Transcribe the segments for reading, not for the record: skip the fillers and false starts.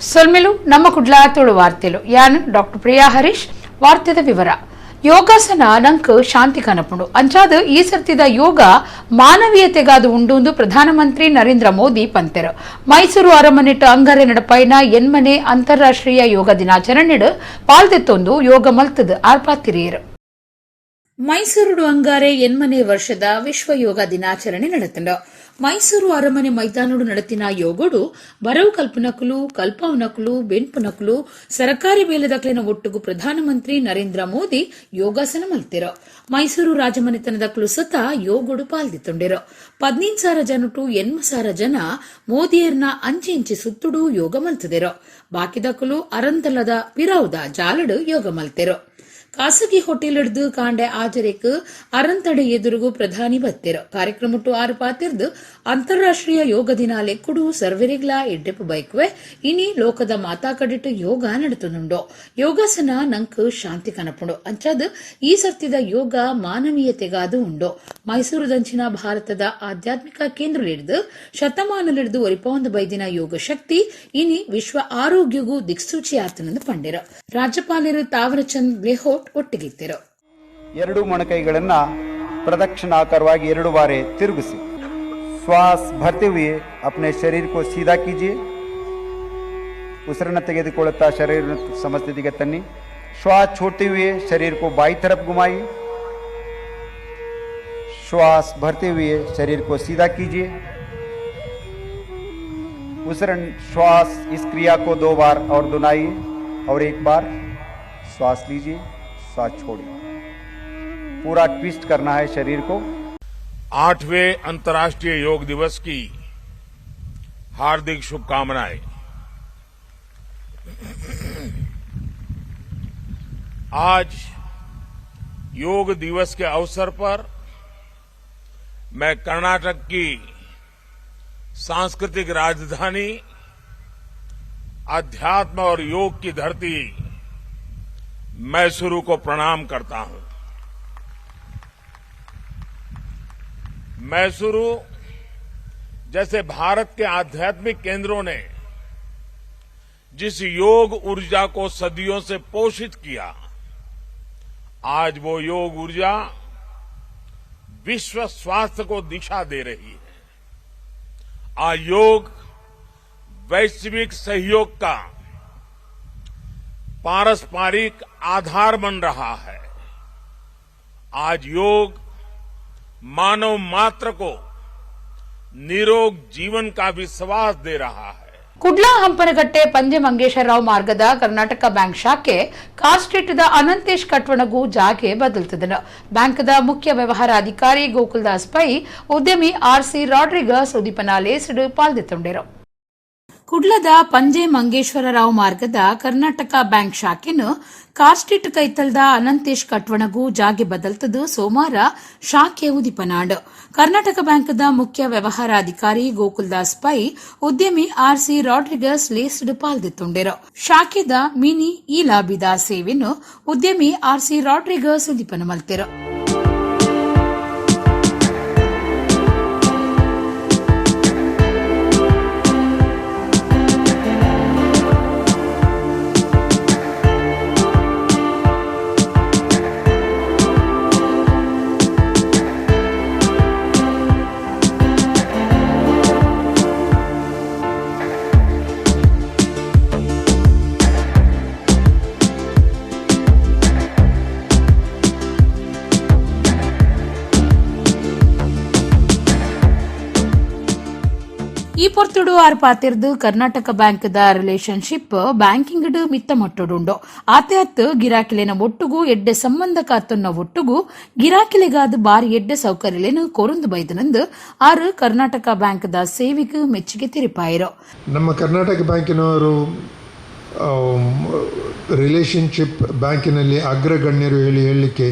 ಸೊಲ್ಮೆಲು ನಮ್ಮ ಕುಡ್ಲಾ ತುಳು ವಾರ್ತೆಲು ಯಾನ್ ಡಾಕ್ಟರ್ ಪ್ರಿಯಾ ಹರೀಶ್ ವಾರ್ತೆದ ವಿವರ ಯೋಗಾಸನ ನಂಕ್ ಶಾಂತಿ ಕನಪುಂಡು ಅಂಚಾದ ಈ ಸರ್ತಿದ ಯೋಗ ಮಾನವೀಯತೆಗಾದು ಉಂಡು ಪ್ರಧಾನಮಂತ್ರಿ ನರೇಂದ್ರ ಮೋದಿ ಪಂತೆರು ಮೈಸೂರು ಅರಮನೆಟ್ ಅಂಗರೆ ನಡಪೈನ ಎನ್ಮನೆ ಅಂತಾರಾಷ್ಟ್ರೀಯ ಯೋಗ ದಿನಾಚರಣೆಡ್ ಪಾಲ್ದೆತ್ತೊಂದು ಯೋಗ ಮಲ್ತದ ಆರ್ಪಾತಿರಿಯರು ಮೈಸೂರು ಅಂಗಾರೆ ಎನ್ಮನೆ ವರ್ಷದ ವಿಶ್ವ ಯೋಗ ದಿನಾಚರಣೆ ನಡೆತಂಡ ಮೈಸೂರು ಅರಮನೆ ಮೈದಾನಡು ನಡೆತಿನ ಯೋಗಡು ಬರವು ಕಲ್ಪನಕುಲು ಕಲ್ಪವನಕುಲು ಬೆಂಪುನಕುಲು ಸರ್ಕಾರಿ ಬೇಲೆದಕ್ಲಿನ ಒಟ್ಟುಗು ಪ್ರಧಾನಮಂತ್ರಿ ನರೇಂದ್ರ ಮೋದಿ ಯೋಗಾಸನ ಮಲ್ತಿರೋ ಮೈಸೂರು ರಾಜಮನೆತನದಕ್ಲು ಸತ ಯೋಗಡು ಪಾಲ್ದಿತ್ತೊಂಡಿರೋ 15,000 ಜನಟು 8,000 ಜನ ಮೋದಿಯರ್ನ ಅಂಚಿ ಇಂಚಿ ಸುತ್ತುಡು ಯೋಗ ಮಲ್ತದಿರೋ ಬಾಕಿದಕುಲು ಅರಂತಲದ ಪಿರಾವುದ ಜಾಲಡು ಯೋಗ ಮಲ್ತಿರೋ ಖಾಸಗಿ ಹೋಟೆಲ್ ಹಿಡಿದು ಕಾಂಡೆ ಆಚರೆಕ್ ಅರಂತಡೆ ಎದುರುಗು ಪ್ರಧಾನಿ ಬತ್ತಿರೋ ಕಾರ್ಯಕ್ರಮಟ್ಟು ಆರು ಪಾತಿರ್ದು ಅಂತಾರಾಷ್ಟ್ರೀಯ ಯೋಗ ದಿನ ಲೆಕ್ಕುಡು ಸರ್ವೆರಿಗ್ಲಾ ಎಡ್ಡೆಪ್ಪು ಬೈಕ್ವೆ ಇನಿ ಲೋಕದ ಮಾತಾ ಕಡಿಟ್ಟು ಯೋಗ ನಡೆತುಂಡು ಯೋಗಾಸನ ನಂಕ್ ಶಾಂತಿ ಕನಪುಂಡು ಅಂಚಾದ ಈ ಸರ್ತಿದ ಯೋಗ ಮಾನವೀಯತೆಗಾದು ಉಂಡು ಮೈಸೂರು ದಂಚಿನ ಭಾರತದ ಆಧ್ಯಾತ್ಮಿಕ ಕೇಂದ್ರ ಹಿಡಿದು ಶತಮಾನಲಿಡಿದು ಒರಿಪೊಂದು ಬೈದಿನ ಯೋಗ ಶಕ್ತಿ ಇನಿ ವಿಶ್ವ ಆರೋಗ್ಯಗೂ ದಿಕ್ಸೂಚಿ ಆತನಂದು ಪಂಡಿರೋ ರಾಜ್ಯಪಾಲರು ತಾವರಚಂದ್ ಗೆಹ್ಲೋಟ್ ಒಟ್ಟಿಗಿತ್ತಿರು ಎರಡು ಮೊಣಕೈಗಳನ್ನ ಪ್ರದಕ್ಷಿಣಾಕಾರವಾಗಿ 2 ಬಾರಿ ತಿರುಗಿಸಿ ಶ್ವಾಸ ಭರ್ತಿ हुए अपने शरीर को सीधा कीजिए ಉಸಿರನ್ನು ತೆಗೆದುಕೊಳ್ಳುತ್ತಾ ಶರೀರ ಸಮಸ್ಥಿತಿಗೆ ತನ್ನಿ ಶ್ವಾಸ छोड़ते हुए शरीर को बाई तरफ घुमाइए श्वास भरते हुए शरीर को सीधा कीजिए उसिरन श्वास इस क्रिया को 2 बार और दोहराइए और 1 बार श्वास लीजिए श्वास छोड़िए पूरा ट्विस्ट करना है शरीर को। 8वें अंतर्राष्ट्रीय योग दिवस की हार्दिक शुभकामनाएं। आज योग दिवस के अवसर पर मैं कर्नाटक की सांस्कृतिक राजधानी अध्यात्म और योग की धरती मैसूरू को प्रणाम करता हूं। मैसूरू जैसे भारत के आध्यात्मिक केंद्रों ने जिस योग ऊर्जा को सदियों से पोषित किया, आज वो योग ऊर्जा विश्व स्वास्थ्य को दिशा दे रही है। आज योग वैश्विक सहयोग का पारस्परिक आधार बन रहा है। आज योग मानव मात्र को निरोग जीवन का विश्वास दे रहा है। ಕುಡ್ಲಾ ಹಂಪನಗಟ್ಟೆ ಪಂಜೆ ಮಂಗೇಶ್ವರರಾವ್ ಮಾರ್ಗದ ಕರ್ನಾಟಕ ಬ್ಯಾಂಕ್ ಶಾಖೆ ಕಾರ್ ಸ್ಟ್ರೀಟ್ದ ಅನಂತೇಶ್ ಕಟ್ವಣಗೂ ಜಾಗೆ ಬದಲ್ತದನ ಬ್ಯಾಂಕ್ದ ಮುಖ್ಯ ವ್ಯವಹಾರ ಅಧಿಕಾರಿ ಗೋಕುಲ್ದಾಸ್ ಪೈ ಉದ್ಯಮಿ ಆರ್ಸಿ ರಾಡ್ರಿಗಸ್ ಉದೀಪನಾಲೇಸ್ಡ್ ಪಾಲ್ದೆತ್ತೊಂಡಿರು ಕುಡ್ಲದ ಪಂಜೆ ಮಂಗೇಶ್ವರರಾವ್ ಮಾರ್ಗದ ಕರ್ನಾಟಕ ಬ್ಯಾಂಕ್ ಶಾಖೆನು ಕಾರ್ ಸ್ಟ್ರೀಟ್ ಕೈತಲ್ದ ಅನಂತೇಶ್ ಕಟ್ವಣಗೂ ಜಾಗೆ ಬದಲ್ತದು ಸೋಮವಾರ ಶಾಖೆ ಉದಿಪನಾಡ್ ಕರ್ನಾಟಕ ಬ್ಯಾಂಕ್ದ ಮುಖ್ಯ ವ್ಯವಹಾರ ಅಧಿಕಾರಿ ಗೋಕುಲ್ದಾಸ್ ಪೈ ಉದ್ಯಮಿ ಆರ್ಸಿ ರಾಡ್ರಿಗಸ್ ಲೇಸ್ಡ್ ಪಾಲ್ದೆತ್ತೊಂಡಿರು ಶಾಖೆದ ಮಿನಿ ಇ ಲಾಬಿದ ಸೇವೆನು ಉದ್ಯಮಿ ಆರ್ಸಿ ರಾಡ್ರಿಗಸ್ ಉದಿಪನ ಮಲ್ತಿರು ಈ ಪೊರ್ತುಡು ಆರು ಪಾತಿರ್ದು ಕರ್ನಾಟಕ ಬ್ಯಾಂಕ್ದ ರಿಲೇಶನ್ಶಿಪ್ ಬ್ಯಾಂಕಿಂಗ್ ಮಿತ್ತ ಮಟ್ಟುಡುಂಡು ಆತೆಯತ್ತು ಗಿರಾಕಿಲೆನ ಒಟ್ಟುಗೂ ಎಡ್ಡೆ ಸಂಬಂಧ ಕಾತೊನ್ನ ಒಟ್ಟುಗೂ ಗಿರಾಕಿಲೆಗಾದ ಬಾರಿ ಎಡ್ಡೆ ಸೌಕರ್ಯಲೇನು ಕೊರುಂದು ಬೈದನಂದು ಆರು ಕರ್ನಾಟಕ ಬ್ಯಾಂಕ್ದ ಸೇವೆಗೆ ಮೆಚ್ಚುಗೆ ತಿರುಪಾಯಿರು ನಮ್ಮ ಕರ್ನಾಟಕ ಬ್ಯಾಂಕಿನವರು ರಿಲೇಶನ್ಶಿಪ್ ಬ್ಯಾಂಕಿನಲ್ಲಿ ಅಗ್ರಗಣ್ಯರು ಹೇಳಲಿಕ್ಕೆ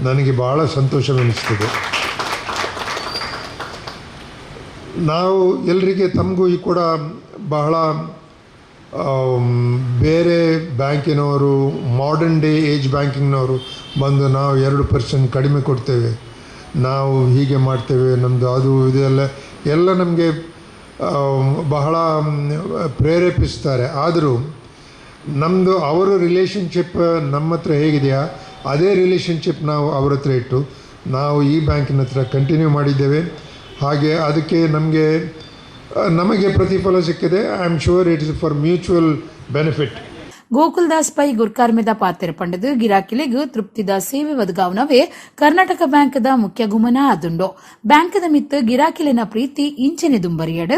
ನನಗೆ ಬಹಳ ಸಂತೋಷವೆನಿಸ್ತದೆ. ನಾವು ಎಲ್ಲರಿಗೆ ತಮಗೂ ಕೂಡ ಬಹಳ ಬೇರೆ ಬ್ಯಾಂಕಿನವರು ಮಾಡರ್ನ್ ಡೇ ಏಜ್ ಬ್ಯಾಂಕಿಂಗ್ನವರು ಬಂದು ನಾವು 2% ಕಡಿಮೆ ಕೊಡ್ತೇವೆ, ನಾವು ಹೀಗೆ ಮಾಡ್ತೇವೆ, ನಮ್ಮದು ಅದು ಇದೆಲ್ಲ ನಮಗೆ ಬಹಳ ಪ್ರೇರೇಪಿಸ್ತಾರೆ. ಆದರೂ ನಮ್ಮದು ಅವರ ರಿಲೇಷನ್ಶಿಪ್ ನಮ್ಮ ಹತ್ರ ಹೇಗಿದೆಯಾ ಅದೇ ರಿಲೇಷನ್ಶಿಪ್ ನಾವು ಅವ್ರ ಹತ್ರ ಇಟ್ಟು ನಾವು ಈ ಬ್ಯಾಂಕಿನ ಹತ್ರ ಕಂಟಿನ್ಯೂ ಮಾಡಿದ್ದೇವೆ. ಹಾಗೆ ಅದಕ್ಕೆ ನಮಗೆ ಪ್ರತಿಫಲ ಸಿಕ್ಕಿದೆ. I am sure it is for mutual benefit. Gokuldas Pai ಗುರ್ಕಾರ್ಮೆದ ಪಾತ್ರ ಪಂಡದು ಗಿರಾಕಿಲೆಗ್ ತೃಪ್ತಿದ ಸೇವೆ ಒದಗಾವನವೇ ಕರ್ನಾಟಕ ಬ್ಯಾಂಕ್ದ ಮುಖ್ಯ ಗುಮನ ಆದುಂಡು. ಬ್ಯಾಂಕ್ದ ಮಿತ್ತು ಗಿರಾಕಿಲಿನ ಪ್ರೀತಿ ಇಂಚೆನೆ ದುಂಬರಿಯಡ್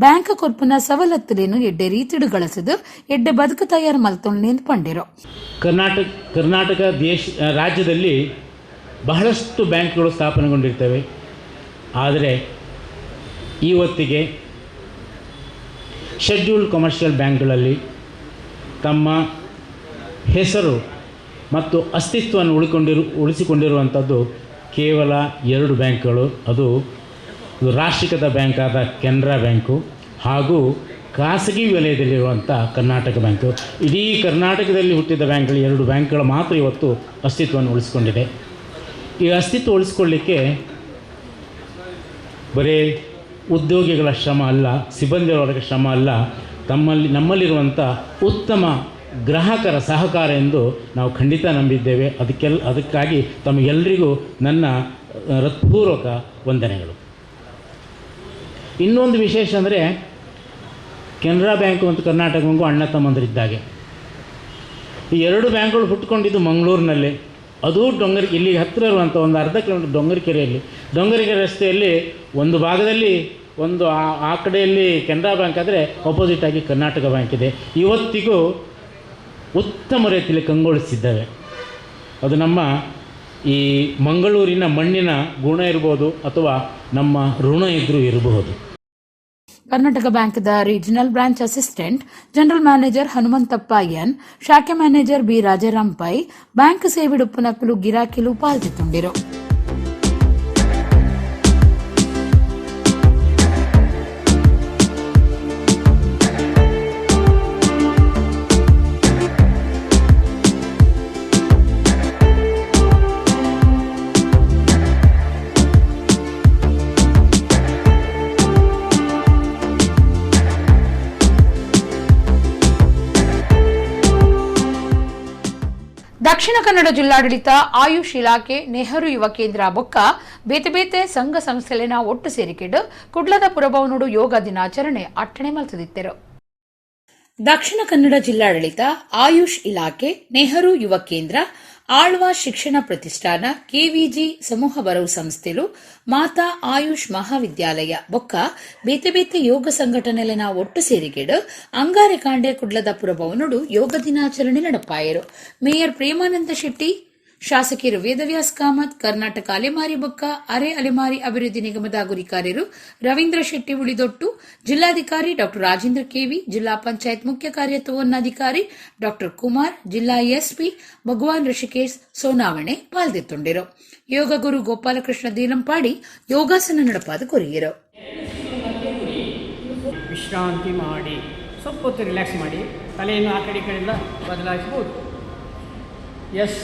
ಬ್ಯಾಂಕ್ ಕೊರ್ಪುನ ಸವಲತ್ತುಲೇನು ಎಡ್ಡೆ ರೀತಿಡು ಗಳಸದು ಎಡ್ಡೆ ಬದುಕು ತಯಾರು ಮಲ್ತೊಂಡು ಪಂಡಿರೋ. ಕರ್ನಾಟಕ ರಾಜ್ಯದಲ್ಲಿ ಬಹಳಷ್ಟು ಬ್ಯಾಂಕ್ಗಳು ಸ್ಥಾಪನೆಗೊಂಡಿರ್ತವೆ. ಆದರೆ ಇವತ್ತಿಗೆ ಶೆಡ್ಯೂಲ್ಡ್ ಕಮರ್ಷಿಯಲ್ ಬ್ಯಾಂಕ್ಗಳಲ್ಲಿ ತಮ್ಮ ಹೆಸರು ಮತ್ತು ಅಸ್ತಿತ್ವವನ್ನು ಉಳಿಸಿಕೊಂಡಿರುವಂಥದ್ದು ಕೇವಲ 2 ಬ್ಯಾಂಕ್ಗಳು. ಅದು ರಾಷ್ಟ್ರೀಕೃತ ಬ್ಯಾಂಕ್ ಆದ ಕೆನರಾ ಬ್ಯಾಂಕು ಹಾಗೂ ಖಾಸಗಿ ವಲಯದಲ್ಲಿರುವಂಥ ಕರ್ನಾಟಕ ಬ್ಯಾಂಕು. ಇಡೀ ಕರ್ನಾಟಕದಲ್ಲಿ ಹುಟ್ಟಿದ ಬ್ಯಾಂಕ್ಗಳು 2 ಬ್ಯಾಂಕ್ಗಳು ಮಾತ್ರ ಇವತ್ತು ಅಸ್ತಿತ್ವವನ್ನು ಉಳಿಸಿಕೊಂಡಿದೆ. ಈ ಅಸ್ತಿತ್ವ ಉಳಿಸ್ಕೊಳ್ಳಿಕ್ಕೆ ಬರೀ ಉದ್ಯೋಗಿಗಳ ಶ್ರಮ ಅಲ್ಲ, ಸಿಬ್ಬಂದಿಯವರ ಶ್ರಮ ಅಲ್ಲ, ನಮ್ಮಲ್ಲಿರುವಂಥ ಉತ್ತಮ ಗ್ರಾಹಕರ ಸಹಕಾರ ಎಂದು ನಾವು ಖಂಡಿತ ನಂಬಿದ್ದೇವೆ. ಅದಕ್ಕಾಗಿ ತಮಗೆಲ್ಲರಿಗೂ ನನ್ನ ಹೃತ್ಪೂರ್ವಕ ವಂದನೆಗಳು. ಇನ್ನೊಂದು ವಿಶೇಷ ಅಂದರೆ ಕೆನರಾ ಬ್ಯಾಂಕು ಮತ್ತು ಕರ್ನಾಟಕ ಬ್ಯಾಂಕು ಅಣ್ಣ ತಮ್ಮಂದಿರಿದ್ದಾಗೆ. ಈ 2 ಬ್ಯಾಂಕ್ಗಳು ಹುಟ್ಟುಕೊಂಡಿದ್ದು ಮಂಗಳೂರಿನಲ್ಲಿ. ಅದು ಇಲ್ಲಿಗೆ ಹತ್ತಿರ ಇರುವಂಥ ಒಂದು ಅರ್ಧ ಕಿಲೋಮೀಟರ್ ಡೊಂಗರಿಕೆರೆ ರಸ್ತೆಯಲ್ಲಿ ಒಂದು ಭಾಗದಲ್ಲಿ ಆ ಕಡೆಯಲ್ಲಿ ಕೆನರಾ ಬ್ಯಾಂಕ್ ಆದರೆ ಅಪೋಸಿಟ್ ಆಗಿ ಕರ್ನಾಟಕ ಬ್ಯಾಂಕ್ ಇದೆ. ಇವತ್ತಿಗೂ ಉತ್ತಮ ರೀತಿಯಲ್ಲಿ ಕಂಗೊಳಿಸಿದ್ದಾವೆ. ಅದು ನಮ್ಮ ಈ ಮಂಗಳೂರಿನ ಮಣ್ಣಿನ ಗುಣ ಇರ್ಬೋದು ಅಥವಾ ನಮ್ಮ ಋಣ ಇರಬಹುದು. ಕರ್ನಾಟಕ ಬ್ಯಾಂಕ್ದ regional branch assistant general manager Hanumanthappa N, ಶಾಖೆ manager B Rajaram Pai bank ಸೇವಿಡುಪ್ಪುನಕ್ಕಲು ಗಿರಾಕಿಲು ಪಾಲ್ಗೊಳ್ಳುತ್ತಿದ್ದರು. ದಕ್ಷಿಣ ಕನ್ನಡ ಜಿಲ್ಲಾಡಳಿತ ಆಯುಷ್ ಇಲಾಖೆ ನೆಹರು ಯುವ ಕೇಂದ್ರ ಬೊಕ್ಕ ಬೇತೆ ಸಂಘ ಸಂಸ್ಥೆಲಿನ ಒಟ್ಟು ಸೇರಿಕೆಡು ಕುಡ್ಲದ ಪುರಭವನುಡು ಯೋಗ ದಿನಾಚರಣೆ ಅಟ್ಟಣೆ ಮಲ್ತದಿತ್ತೆರು. ದಕ್ಷಿಣ ಕನ್ನಡ ಜಿಲ್ಲಾಡಳಿತ ಆಯುಷ್ ಇಲಾಖೆ ನೆಹರು ಯುವ ಕೇಂದ್ರ ಆಳ್ವ ಶಿಕ್ಷಣ ಪ್ರತಿಷ್ಠಾನ ಕೆವಿಜಿ ಸಮೂಹ ಬರವು ಸಂಸ್ಥೆಲು ಮಾತಾ ಆಯುಷ್ ಮಹಾವಿದ್ಯಾಲಯ ಬೊಕ್ಕ ಬೇತೆ ಯೋಗ ಸಂಘಟನೆಲಿನ ಒಟ್ಟು ಸೇರಿಕೆಡು ಅಂಗಾರೆ ಕಾಂಡೆ ಕುಡ್ಲದ ಪುರಭವನುಡು ಯೋಗ ದಿನಾಚರಣೆ ನಡಪಾಯರು. ಮೇಯರ್ ಪ್ರೇಮಾನಂದ ಶೆಟ್ಟಿ, ಶಾಸಕಿಯರು ವೇದವ್ಯಾಸ್ ಕಾಮತ್, ಕರ್ನಾಟಕ ಅಲೆಮಾರಿ ಬೊಕ್ಕ ಅರೆ ಅಲೆಮಾರಿ ಅಭಿವೃದ್ಧಿ ನಿಗಮದ ಗುರಿಕಾರ್ಯರು ರವೀಂದ್ರ ಶೆಟ್ಟಿ ಉಳಿದೊಟ್ಟು, ಜಿಲ್ಲಾಧಿಕಾರಿ ಡಾ ರಾಜೇಂದ್ರ ಕೆವಿ, ಜಿಲ್ಲಾ ಪಂಚಾಯತ್ ಮುಖ್ಯ ಕಾರ್ಯನಿರ್ವಹಣಾಧಿಕಾರಿ ಡಾ ಕುಮಾರ್, ಜಿಲ್ಲಾ ಎಸ್ಪಿ ಭಗವಾನ್ ಋಷಿಕೇಶ್ ಸೋನಾವಣೆ ಪಾಲ್ಗೊಳ್ಳುತ್ತಿದ್ದರು. ಯೋಗ ಗುರು ಗೋಪಾಲಕೃಷ್ಣ ದೇಲಂಪಾಡಿ ಯೋಗಾಸನ ನಡಪಾದ ಕೊರಿಯರು. ವಿಶ್ರಾಂತಿ ಮಾಡಿ ಸ್ವಲ್ಪ ಹೊತ್ತು ರಿಲ್ಯಾಕ್ಸ್ ಮಾಡಿ ತಲೆಯನ್ನು ಆ ಕಡೆ ಈ ಕಡೆಯಿಂದ ಬದಲಾಯಿಸಬಹುದು. ಎಸ್,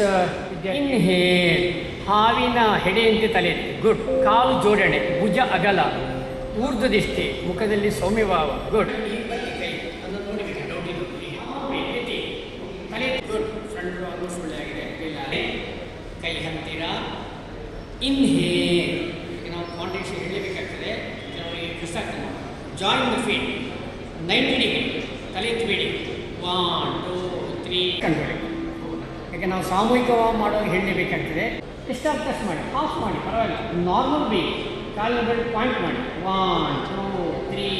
ಇನ್ಹೇಲ್, ಹಾವಿನ ಹೆಡೆಯಂತೆ ತಲೆ ಎತ್ತಿ. ಗುಡ್. ಕಾಲು ಜೋಡಣೆ, ಭುಜ ಅಗಲ, ಊರ್ಧ್ವ ದಿಷ್ಟಿ, ಮುಖದಲ್ಲಿ ಸೌಮ್ಯಭಾವ. ಗುಡ್. ತಲೆ ಗುಡ್. ಫ್ರಂಟ್ ಆಲ್ಮೋಸ್ಟ್ ಒಳ್ಳೆಯಾಗಿದೆ. ಕೈ ಹತ್ತಿರ. ಇನ್ಹೇಲ್, ನಾವು ಕಾಂಟ್ರಿಬ್ಯೂಷನ್ ಹೇಳಬೇಕಾಗ್ತದೆ, ಕೆಲವರಿಗೆ ಕಷ್ಟ ಆಗ್ತದೆ. ಜಾಯಿನ್ ದ ಫೀಟ್ 90 ಡಿಗ್ರಿ, ತಲೆ ಎತ್ತಬೇಡಿ. 1 2 3 ಕಂಟ್ರೋಲ್. ಯಾಕೆ ನಾವು ಸಾಮೂಹಿಕವಾಗಿ ಮಾಡೋದು ಹೇಳಲೇಬೇಕಾಗ್ತದೆ. ಎಷ್ಟಾಗ್ತಷ್ಟು ಮಾಡಿ, ಹಾಫ್ ಮಾಡಿ, ಪರವಾಗಿಲ್ಲ. ನಾರ್ಮಲ್ ಬಿ ಕಾಲುಗಳು ಪಾಯಿಂಟ್ ಮಾಡಿ. 1 2 3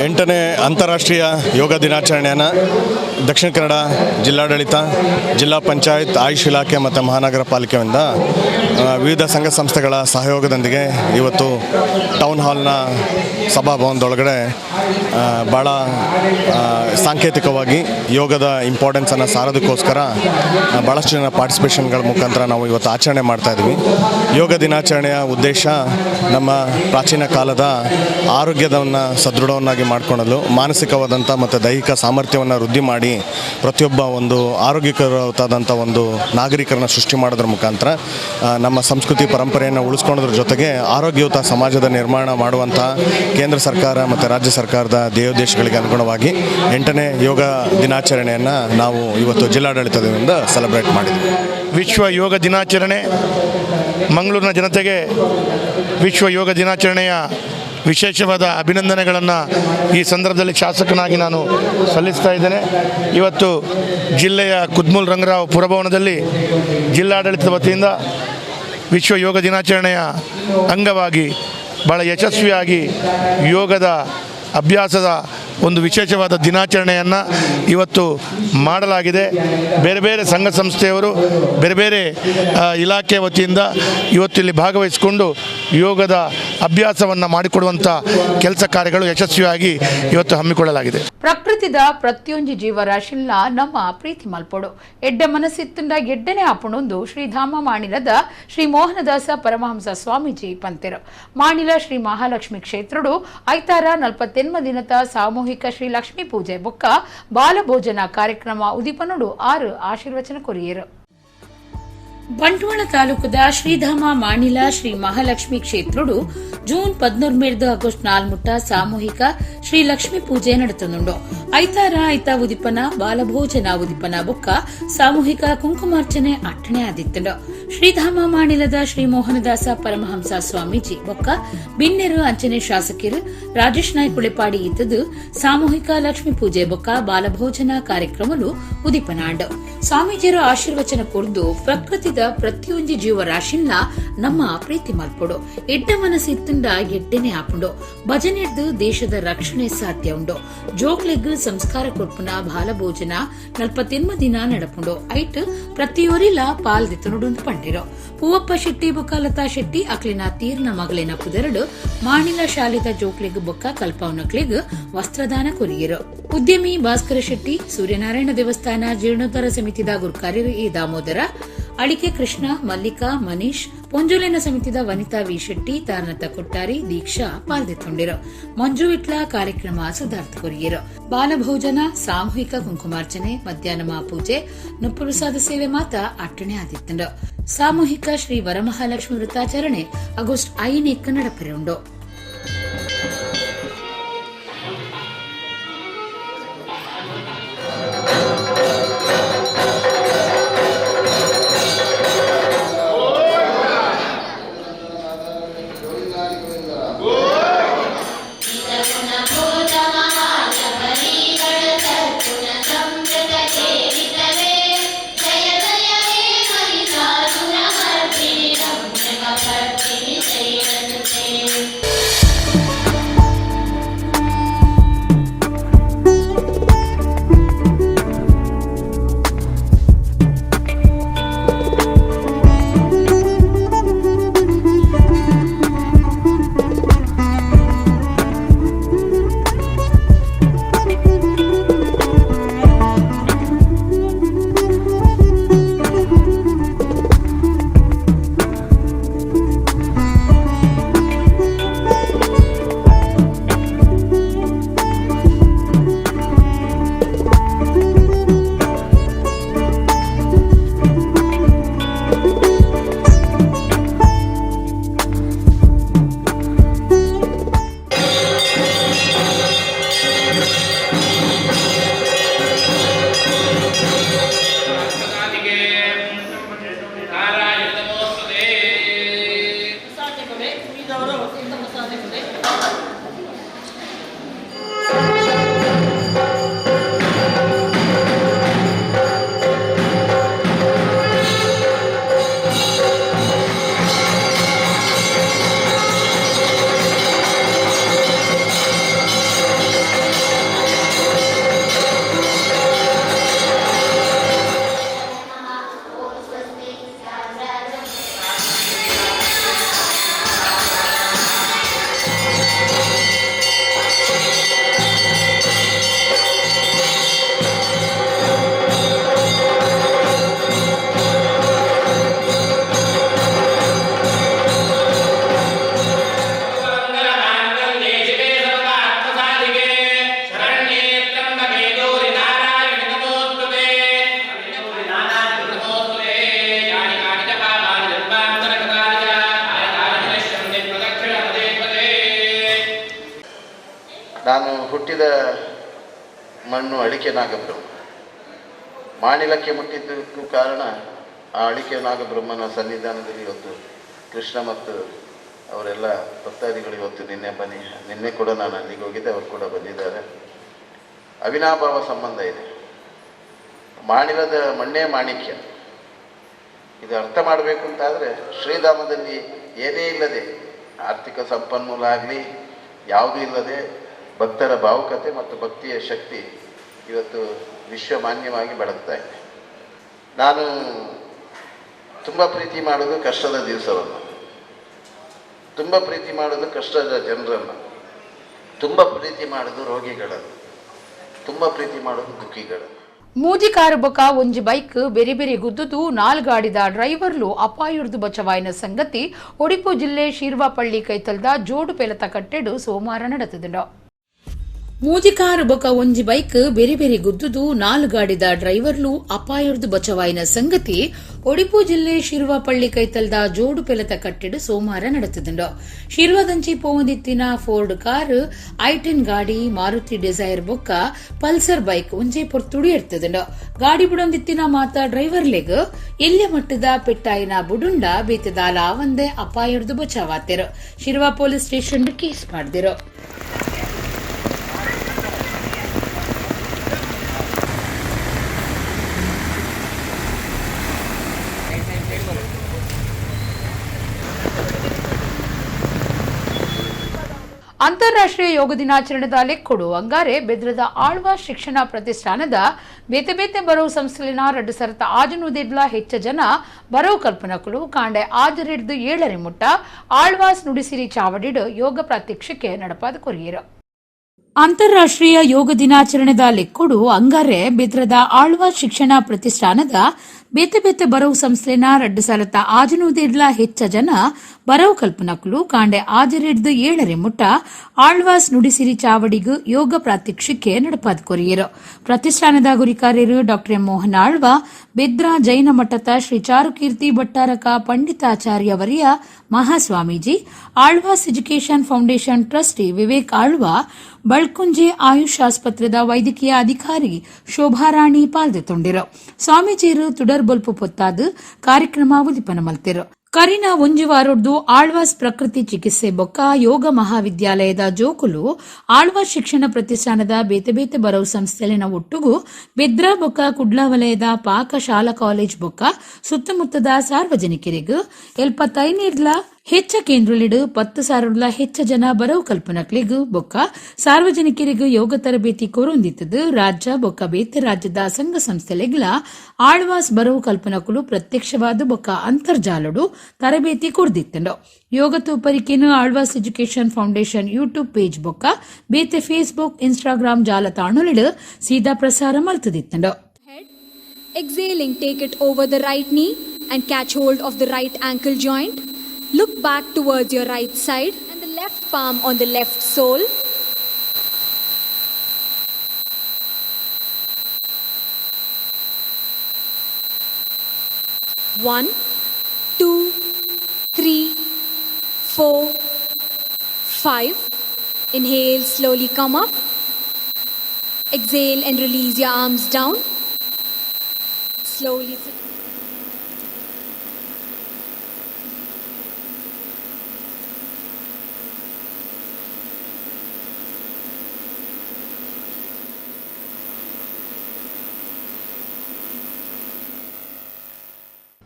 8ನೇ ಅಂತಾರಾಷ್ಟ್ರೀಯ ಯೋಗ ದಿನಾಚರಣೆಯನ್ನು ದಕ್ಷಿಣ ಕನ್ನಡ ಜಿಲ್ಲಾಡಳಿತ, ಜಿಲ್ಲಾ ಪಂಚಾಯತ್, ಆಯುಷ್ ಇಲಾಖೆ ಮತ್ತು ಮಹಾನಗರ ಪಾಲಿಕೆಯಿಂದ ವಿವಿಧ ಸಂಘ ಸಂಸ್ಥೆಗಳ ಸಹಯೋಗದೊಂದಿಗೆ ಇವತ್ತು ಟೌನ್ ಹಾಲ್ನ ಸಭಾಭವನದೊಳಗಡೆ ಭಾಳ ಸಾಂಕೇತಿಕವಾಗಿ ಯೋಗದ ಇಂಪಾರ್ಟೆನ್ಸನ್ನು ಸಾರೋದಕ್ಕೋಸ್ಕರ ಭಾಳಷ್ಟು ಜನ ಪಾರ್ಟಿಸಿಪೇಷನ್ಗಳ ಮುಖಾಂತರ ನಾವು ಇವತ್ತು ಆಚರಣೆ ಮಾಡ್ತಾಯಿದ್ವಿ. ಯೋಗ ದಿನಾಚರಣೆಯ ಉದ್ದೇಶ ನಮ್ಮ ಪ್ರಾಚೀನ ಕಾಲದ ಆರೋಗ್ಯವನ್ನು ಸದೃಢವನ್ನಾಗಿ ಮಾಡಿಕೊಳ್ಳಲು, ಮಾನಸಿಕವಾದಂಥ ಮತ್ತು ದೈಹಿಕ ಸಾಮರ್ಥ್ಯವನ್ನು ವೃದ್ಧಿ ಮಾಡಿ ಪ್ರತಿಯೊಬ್ಬ ಒಂದು ಆರೋಗ್ಯಕರವಾದಂಥ ಒಂದು ನಾಗರಿಕರನ್ನು ಸೃಷ್ಟಿ ಮಾಡೋದ್ರ ಮುಖಾಂತರ ನಮ್ಮ ಸಂಸ್ಕೃತಿ ಪರಂಪರೆಯನ್ನು ಉಳಿಸ್ಕೊಳ್ಳೋದ್ರ ಜೊತೆಗೆ ಆರೋಗ್ಯಯುತ ಸಮಾಜದ ನಿರ್ಮಾಣ ಮಾಡುವಂಥ ಕೇಂದ್ರ ಸರ್ಕಾರ ಮತ್ತು ರಾಜ್ಯ ಸರ್ಕಾರದ ಧ್ಯೇಯೋದ್ದೇಶಗಳಿಗೆ ಅನುಗುಣವಾಗಿ 8ನೇ ಯೋಗ ದಿನಾಚರಣೆಯನ್ನು ನಾವು ಇವತ್ತು ಜಿಲ್ಲಾಡಳಿತದಿಂದ ಸೆಲೆಬ್ರೇಟ್ ಮಾಡಿದ್ವಿ. ವಿಶ್ವ ಯೋಗ ದಿನಾಚರಣೆ ಮಂಗಳೂರಿನ ಜನತೆಗೆ ವಿಶ್ವ ಯೋಗ ದಿನಾಚರಣೆಯ ವಿಶೇಷವಾದ ಅಭಿನಂದನೆಗಳನ್ನು ಈ ಸಂದರ್ಭದಲ್ಲಿ ಶಾಸಕನಾಗಿ ನಾನು ಸಲ್ಲಿಸ್ತಾ ಇದ್ದೇನೆ. ಇವತ್ತು ಜಿಲ್ಲೆಯ ಕುದ್ಮೂಲ್ ರಂಗರಾವ್ ಪುರಭವನದಲ್ಲಿ ಜಿಲ್ಲಾಡಳಿತದ ವತಿಯಿಂದ ವಿಶ್ವ ಯೋಗ ದಿನಾಚರಣೆಯ ಅಂಗವಾಗಿ ಭಾಳ ಯಶಸ್ವಿಯಾಗಿ ಯೋಗದ ಅಭ್ಯಾಸದ ಒಂದು ವಿಶೇಷವಾದ ದಿನಾಚರಣೆಯನ್ನು ಇವತ್ತು ಮಾಡಲಾಗಿದೆ. ಬೇರೆ ಬೇರೆ ಸಂಘ ಸಂಸ್ಥೆಯವರು ಬೇರೆ ಬೇರೆ ಇಲಾಖೆ ವತಿಯಿಂದ ಇವತ್ತು ಇಲ್ಲಿ ಭಾಗವಹಿಸಿಕೊಂಡು ಯೋಗದ ಅಭ್ಯಾಸವನ್ನು ಮಾಡಿಕೊಡುವಂಥ ಕೆಲಸ ಕಾರ್ಯಗಳು ಯಶಸ್ವಿಯಾಗಿ ಇವತ್ತು ಹಮ್ಮಿಕೊಳ್ಳಲಾಗಿದೆ. ಪ್ರಕೃತಿದ ಪ್ರತಿಯೊಂದು ಜೀವರಾಶಿಲ್ನ ನಮ್ಮ ಪ್ರೀತಿ ಮಲ್ಪೊಡು ಎಡ್ಡೆ ಮನಸ್ಸಿತ್ತುಂಡ ಎಡ್ಡೆನೆ ಆಪುಣೊಂದು ಶ್ರೀಧಾಮ ಮಾಣಿಲದ ಶ್ರೀ ಮೋಹನದಾಸ ಪರಮಹಂಸ ಸ್ವಾಮೀಜಿ ಪಂತೆರು ಮಾಣಿಲ ಶ್ರೀ ಮಹಾಲಕ್ಷ್ಮಿ ಕ್ಷೇತ್ರಡು ಐತಾರ 48 ದಿನದ ಸಾಮೂಹಿಕ ಶ್ರೀ ಲಕ್ಷ್ಮೀ ಪೂಜೆ ಬೊಕ್ಕ ಬಾಲಭೋಜನ ಕಾರ್ಯಕ್ರಮ ಉದಿಪನಡು 6 ಆಶೀರ್ವಚನ ಕೊರಿಯರು. ಬಂಟ್ವಾಳ ತಾಲೂಕದ ಶ್ರೀಧಾಮ ಮಾಣಿಲ ಶ್ರೀ ಮಹಾಲಕ್ಷ್ಮಿ ಕ್ಷೇತ್ರಡು ಜೂನ್ 14 ಆಗಸ್ಟ್ 4 ಸಾಮೂಹಿಕ ಶ್ರೀ ಲಕ್ಷ್ಮಿ ಪೂಜೆ ನಡೆತನುಂಡು. ಐತಾರ ಐತ ಉದಿಪನ ಬಾಲಭೋಜನ ಉದಿಪನ ಬೊಕ್ಕ ಸಾಮೂಹಿಕ ಕುಂಕುಮಾರ್ಚನೆ ಅಟ್ಟಣೆ ಆದಿತ್ತುಂಡು. ಶ್ರೀಧಾಮ ಮಾಣಿಲದ ಶ್ರೀ ಮೋಹನದಾಸ ಪರಮಹಂಸ ಸ್ವಾಮೀಜಿ ಬೊಕ್ಕ ಬಿನ್ನೆರು ಅಂಚನೆ ಶಾಸಕರು ರಾಜೇಶ್ ನಾಯ್ಕ ಉಳಿಪಾಡಿ ಇದ್ದದು ಸಾಮೂಹಿಕ ಲಕ್ಷ್ಮಿ ಪೂಜೆ ಬೊಕ್ಕ ಬಾಲಭೋಜನ ಕಾರ್ಯಕ್ರಮಲು ಉದಿಪನಾಂಡು. ಸ್ವಾಮೀಜಿಯರು ಆಶೀರ್ವಚನ ಕೊರ್ದು ಪ್ರಕೃತಿದ ಪ್ರತಿಯೊಂದು ಜೀವರಾಶಿನ ನಮ್ಮ ಪ್ರೀತಿ ಮಲ್ಪೊಡು ಎಡ್ಡ ಮನಸ್ಸಿತ್ತುಂಡ ಎಡ್ಡೆನೆ ಆಪುಂಡು ಭಜನೆದ್ದು ದೇಶದ ರಕ್ಷಣೆ ಸಾಧ್ಯ ಉಂಡು. ಜೋಕ್ಲೆಗ್ ಸಂಸ್ಕಾರ ಕೊಡ್ಪುನ ಬಾಲಭೋಜನ 48 ದಿನ ನಡಪುಂಡು. ಐಟ್ ಪ್ರತಿಯೊರಿಲ ಪಾಲ್ದಿತ್ತನುಡು ಪಂಡಿರೋ ಪೂವಪ್ಪ ಶೆಟ್ಟಿ ಬೊಕ್ಕ ಲತಾ ಶೆಟ್ಟಿ ಅಕ್ಲಿನ ತೀರ್ನ ಮಗಳಿನ ಪುದರಡು ಮಾಣಿಲ ಶಾಲಿದ ಜೋಕ್ಲೆಗ್ ಬೊಕ್ಕ ಕಲ್ಪವನಕ್ಲೆಗ್ ವಸ್ತ್ರದಾನ ಕೊರಿಯರು. ಉದ್ಯಮಿ ಭಾಸ್ಕರ ಶೆಟ್ಟಿ ಸೂರ್ಯನಾರಾಯಣ ದೇವಸ್ಥಾನ ಜೀರ್ಣೋದ್ಧಾರ ಸಮಿತಿದ ಗುರುಕಾರ್ಯರು ಎ ದಾಮೋದರ ಅಳಿಕೆ ಕೃಷ್ಣ ಮಲ್ಲಿಕಾ ಮನೀಶ್ ಪೊಂಜುಲೆನ ಸಮಿತಿದ ವನಿತಾ ವಿ ಶೆಟ್ಟಿ ತಾರನತ ಕೊಟ್ಟಾರಿ ದೀಕ್ಷಾ ಪಾಲ್ದೆತ್ತುಂಡಿರು. ಮಂಜು ವಿಟ್ಲ ಕಾರ್ಯಕ್ರಮ ಸುಧಾರ್ಥ ಕೊರಿಯರು. ಬಾಲಭೋಜನ ಸಾಮೂಹಿಕ ಕುಂಕುಮಾರ್ಚನೆ ಮಧ್ಯಾಹ್ನ ಮಹಾಪೂಜೆ ನುಪ್ಪುರಸಾದ ಸೇವೆ ಮಾತ ಅಟ್ಟಣೆ ಆದಿತ್ತುಂಡು. ಸಾಮೂಹಿಕ ಶ್ರೀ ವರಮಹಾಲಕ್ಷ್ಮಿ ವೃತ್ತಾಚರಣೆ ಆಗಸ್ಟ್ 5 ನಡಪೆರುಂಡು. ನಾನು ಹುಟ್ಟಿದ ಮಣ್ಣು ಅಳಿಕೆ ನಾಗಬ್ರಹ್ಮ. ಮಾಣಿಲಕ್ಕೆ ಮುಟ್ಟಿದ್ದಕ್ಕೂ ಕಾರಣ ಆ ಅಳಿಕೆ ನಾಗಬ್ರಹ್ಮನ ಸನ್ನಿಧಾನದಲ್ಲಿ ಇವತ್ತು ಕೃಷ್ಣ ಮತ್ತು ಅವರೆಲ್ಲ ಭಕ್ತಾದಿಗಳು ಇವತ್ತು ನಿನ್ನೆ ಕೂಡ ನಾನು ಅಲ್ಲಿಗೆ ಹೋಗಿದ್ದೆ, ಅವರು ಕೂಡ ಬಂದಿದ್ದಾರೆ. ಅವಿನಾಭಾವ ಸಂಬಂಧ ಇದೆ. ಮಾಣಿಲದ ಮಣ್ಣೇ ಮಾಣಿಕ್ಯ. ಇದು ಅರ್ಥ ಮಾಡಬೇಕು ಅಂತಾದರೆ ಶ್ರೀಧಾಮದಲ್ಲಿ ಏನೇ ಇಲ್ಲದೆ, ಆರ್ಥಿಕ ಸಂಪನ್ಮೂಲ ಆಗಲಿ ಯಾವುದೂ ಇಲ್ಲದೆ, ಭಕ್ತರ ಭಾವುಕತೆ ಮತ್ತು ಭಕ್ತಿಯ ಶಕ್ತಿ ಇವತ್ತು ವಿಶ್ವಮಾನ್ಯವಾಗಿ ಬೆಳಗ್ತಾ ಇದೆ. ನಾನು ತುಂಬ ಪ್ರೀತಿ ಮಾಡೋದು ಕಷ್ಟದ ದಿವಸವನ್ನು, ತುಂಬ ಪ್ರೀತಿ ಮಾಡೋದು ಕಷ್ಟದ ಜನರನ್ನು, ತುಂಬ ಪ್ರೀತಿ ಮಾಡೋದು ರೋಗಿಗಳನ್ನು, ತುಂಬ ಪ್ರೀತಿ ಮಾಡೋದು ದುಃಖಿಗಳನ್ನು. ಮೂಜಿ ಕಾರು ಬೊಕ ಒಂಜಿ ಬೈಕ್ ಬೇರೆ ಬೇರೆ ಗುದ್ದುದು 4 ಗಾಡಿದ ಡ್ರೈವರ್ಲು ಅಪಾಯುರ್ದು ಬಚವಾಯಿನ ಸಂಗತಿ ಉಡುಪಿ ಜಿಲ್ಲೆ ಶೀರ್ವಾಪಳ್ಳಿ ಕೈತಲ್ದ ಜೋಡು ಪೆಲತ ಕಟ್ಟೆಡು ಸೋಮವಾರ ನಡೆದಿದ್ದು. ಮೂಜಿ ಕಾರು ಬೊಕ ಒಂಜಿ ಬೈಕ್ ಬೇರೆ ಬೇರೆ ಗುದ್ದುದು 4 ಗಾಡಿದ ಡ್ರೈವರ್ಲು ಅಪಾಯುರ್ದು ಬಚವಾಯಿನ ಸಂಗತಿ ಉಡುಪಿ ಜಿಲ್ಲೆ ಶಿರ್ವಾಪಳ್ಳಿ ಕೈತಲ್ದ ಜೋಡು ಪೆಲತ ಕಟ್ಟೆಡು ಸೋಮವಾರ ನಡೆದಿದ್ದು. ಶಿರ್ವಾದಂಚಿ ಪೋವಂದಿತ್ತಿನ ಫೋರ್ಡ್ ಕಾರ್, ಐ10 ಗಾಡಿ, ಮಾರುತಿ ಡಿಸೈರ್ ಬೊಕ್ಕ ಪಲ್ಸರ್ ಬೈಕ್ ಒಂಜೇ ಪೊರ್ತುಡಿ ಎಡ್ತದುಂಡು. ಗಾಡಿ ಬುಡೊಂದಿತ್ತಿನ ಮಾತ ಡ್ರೈವರ್ಲೆಗ್ ಎಲ್ಯ ಮಟ್ಟದ ಪೆಟ್ಟಾಯಿನ ಬುಡುಂಡ ಬೇತದ ಲಾವಂದೆ ಅಪಾಯುರ್ದು ಬಚಾವಾತೆರು. ಶಿರ್ವಾ ಪೊಲೀಸ್ ಸ್ಟೇಷನ್ ಕೇಸ್ ಮಾಡಿದಿರು. ಅಂತಾರಾಷ್ಟ್ರೀಯ ಯೋಗ ದಿನಾಚರಣೆದ ಲೆಕ್ಕೊಡು ಅಂಗಾರೆ ಬೆದ್ರದ ಆಳ್ವಾಸ್ ಶಿಕ್ಷಣ ಪ್ರತಿಷ್ಠಾನದ ಬೇತೆ ಬೇತೆ ಬರೋ ಸಂಸ್ಥೆಲಿನ 2 ಸರತ ಆಜನುದೆಡ್ಲ ಹೆಚ್ಚ ಜನ ಬರೋ ಕಲ್ಪನಕಲು ಕಾಂಡೆ ಆಜರಿಡ್ದು 7 ಮುಟ್ಟ ಆಳ್ವಾಸ್ ನುಡಿಸಿರಿ ಚಾವಡಿಡು ಯೋಗ ಪ್ರಾತ್ಯಕ್ಷಿಕೆ ನಡಪಾದ ಕೊರಿಯರು. ಅಂತಾರಾಷ್ಟ್ರೀಯ ಯೋಗ ದಿನಾಚರಣೆದ ಲೆಕ್ಕೊಡು ಅಂಗಾರೆ ಬೆದ್ರದ ಆಳ್ವಾಸ್ ಶಿಕ್ಷಣ ಪ್ರತಿಷ್ಠಾನದ ಬೇತೆ ಬೇತೆ ಬರವು ಸಂಸ್ಥೆನ 2 ಸಲತ ಆಜನುದೆಡ್ಲ ಹೆಚ್ಚ ಜನ ಬರವು ಕಲ್ಪನಕಲು ಕಾಂಡೆ ಆಜರಿಡ್ದು 7 ಮುಟ್ಟ ಆಳ್ವಾಸ್ ನುಡಿಸಿರಿ ಚಾವಡಿಗು ಯೋಗ ಪ್ರಾತ್ಯಕ್ಷಿಕೆ ನಡಪಾದ ಕೊರಿಯರು. ಪ್ರತಿಷ್ಠಾನದ ಗುರಿಕಾರ್ಯರು ಡಾ ಎಂ ಮೋಹನ್ ಆಳ್ವ, ಬೆದ್ರ ಜೈನ ಮಠದ ಶ್ರೀ ಚಾರುಕೀರ್ತಿ ಭಟ್ಟಾರಕ ಪಂಡಿತಾಚಾರ್ಯ ವರಿಯ ಮಹಾಸ್ವಾಮೀಜಿ, Alva's education foundation trustee Vivek Alva, Balkunje Ayush ಆಸ್ಪತ್ರೆದ ವೈದ್ಯಕೀಯ ಅಧಿಕಾರಿ ಶೋಭಾರಾಣಿ ಪಾಲ್ದೊಂಡಿರು. ಸ್ವಾಮೀಜಿಯರು ತುಡರ್ ಬೊಲ್ಪು ಪೊತ್ತಾದು ಕಾರ್ಯಕ್ರಮ ಉದಿಪನ ಮಲ್ತಿರು. ಕರಿನ ಒಂಜಿ ವಾರೊಡ್ದು ಆಳ್ವಾಸ್ ಪ್ರಕೃತಿ ಚಿಕಿತ್ಸೆ ಬೊಕ್ಕ ಯೋಗ ಮಹಾವಿದ್ಯಾಲಯದ ಜೋಕುಲು ಆಳ್ವಾಸ್ ಶಿಕ್ಷಣ ಪ್ರತಿಷ್ಠಾನದ ಬೇತೆ ಬೇತೆ ಬರವು ಸಂಸ್ಥೆಲಿನ ಒಟ್ಟುಗು ಬೆದ್ರಾ ಬೊಕ್ಕ ಕುಡ್ಲ ವಲಯದ ಪಾಕ ಶಾಲಾ ಕಾಲೇಜ್ ಬೊಕ್ಕ ಸುತ್ತಮುತ್ತದ ಸಾರ್ವಜನಿಕರಿಗೂ 75 ಹೆಚ್ಚ ಕೇಂದ್ರಲಿಡು 10,000 ಹೆಚ್ಚ ಜನ ಬರವು ಕಲ್ಪನಕ್ಲಿಗೂ ಬೊಕ್ಕ ಸಾರ್ವಜನಿಕರಿಗೂ ಯೋಗ ತರಬೇತಿ ಕೊರೊಂದಿತ್ತದು. ರಾಜ್ಯ ಬೊಕ್ಕ ಬೇತೆ ರಾಜ್ಯದ ಸಂಘ ಸಂಸ್ಥೆಲೆಗ್ಲ ಆಳ್ವಾಸ್ ಬರವು ಕಲ್ಪನಕುಲು ಪ್ರತ್ಯಕ್ಷವಾದ ಬೊಕ್ಕ ಅಂತರ್ಜಾಲಡು ತರಬೇತಿ ಕೊಡ್ದಿತ್ತಂಡು. ಯೋಗ ತೂಪರಿಕೆನು Alva's education foundation YouTube page ಬೊಕ್ಕ ಬೇತೆ ಫೇಸ್ಬುಕ್ ಇನ್ಸ್ಟಾಗ್ರಾಮ್ ಜಾಲತಾಣಲಿಡು ಸೀದಾ ಪ್ರಸಾರ ಮಲ್ತದಿತ್ತಂಡು. Exhaling, take it over the right knee and catch hold of the right ankle joint. Look back towards your right side and the left palm on the left sole. One, 2, 3, 4, 5. Inhale, slowly come up. Exhale and release your arms down. Slowly sit.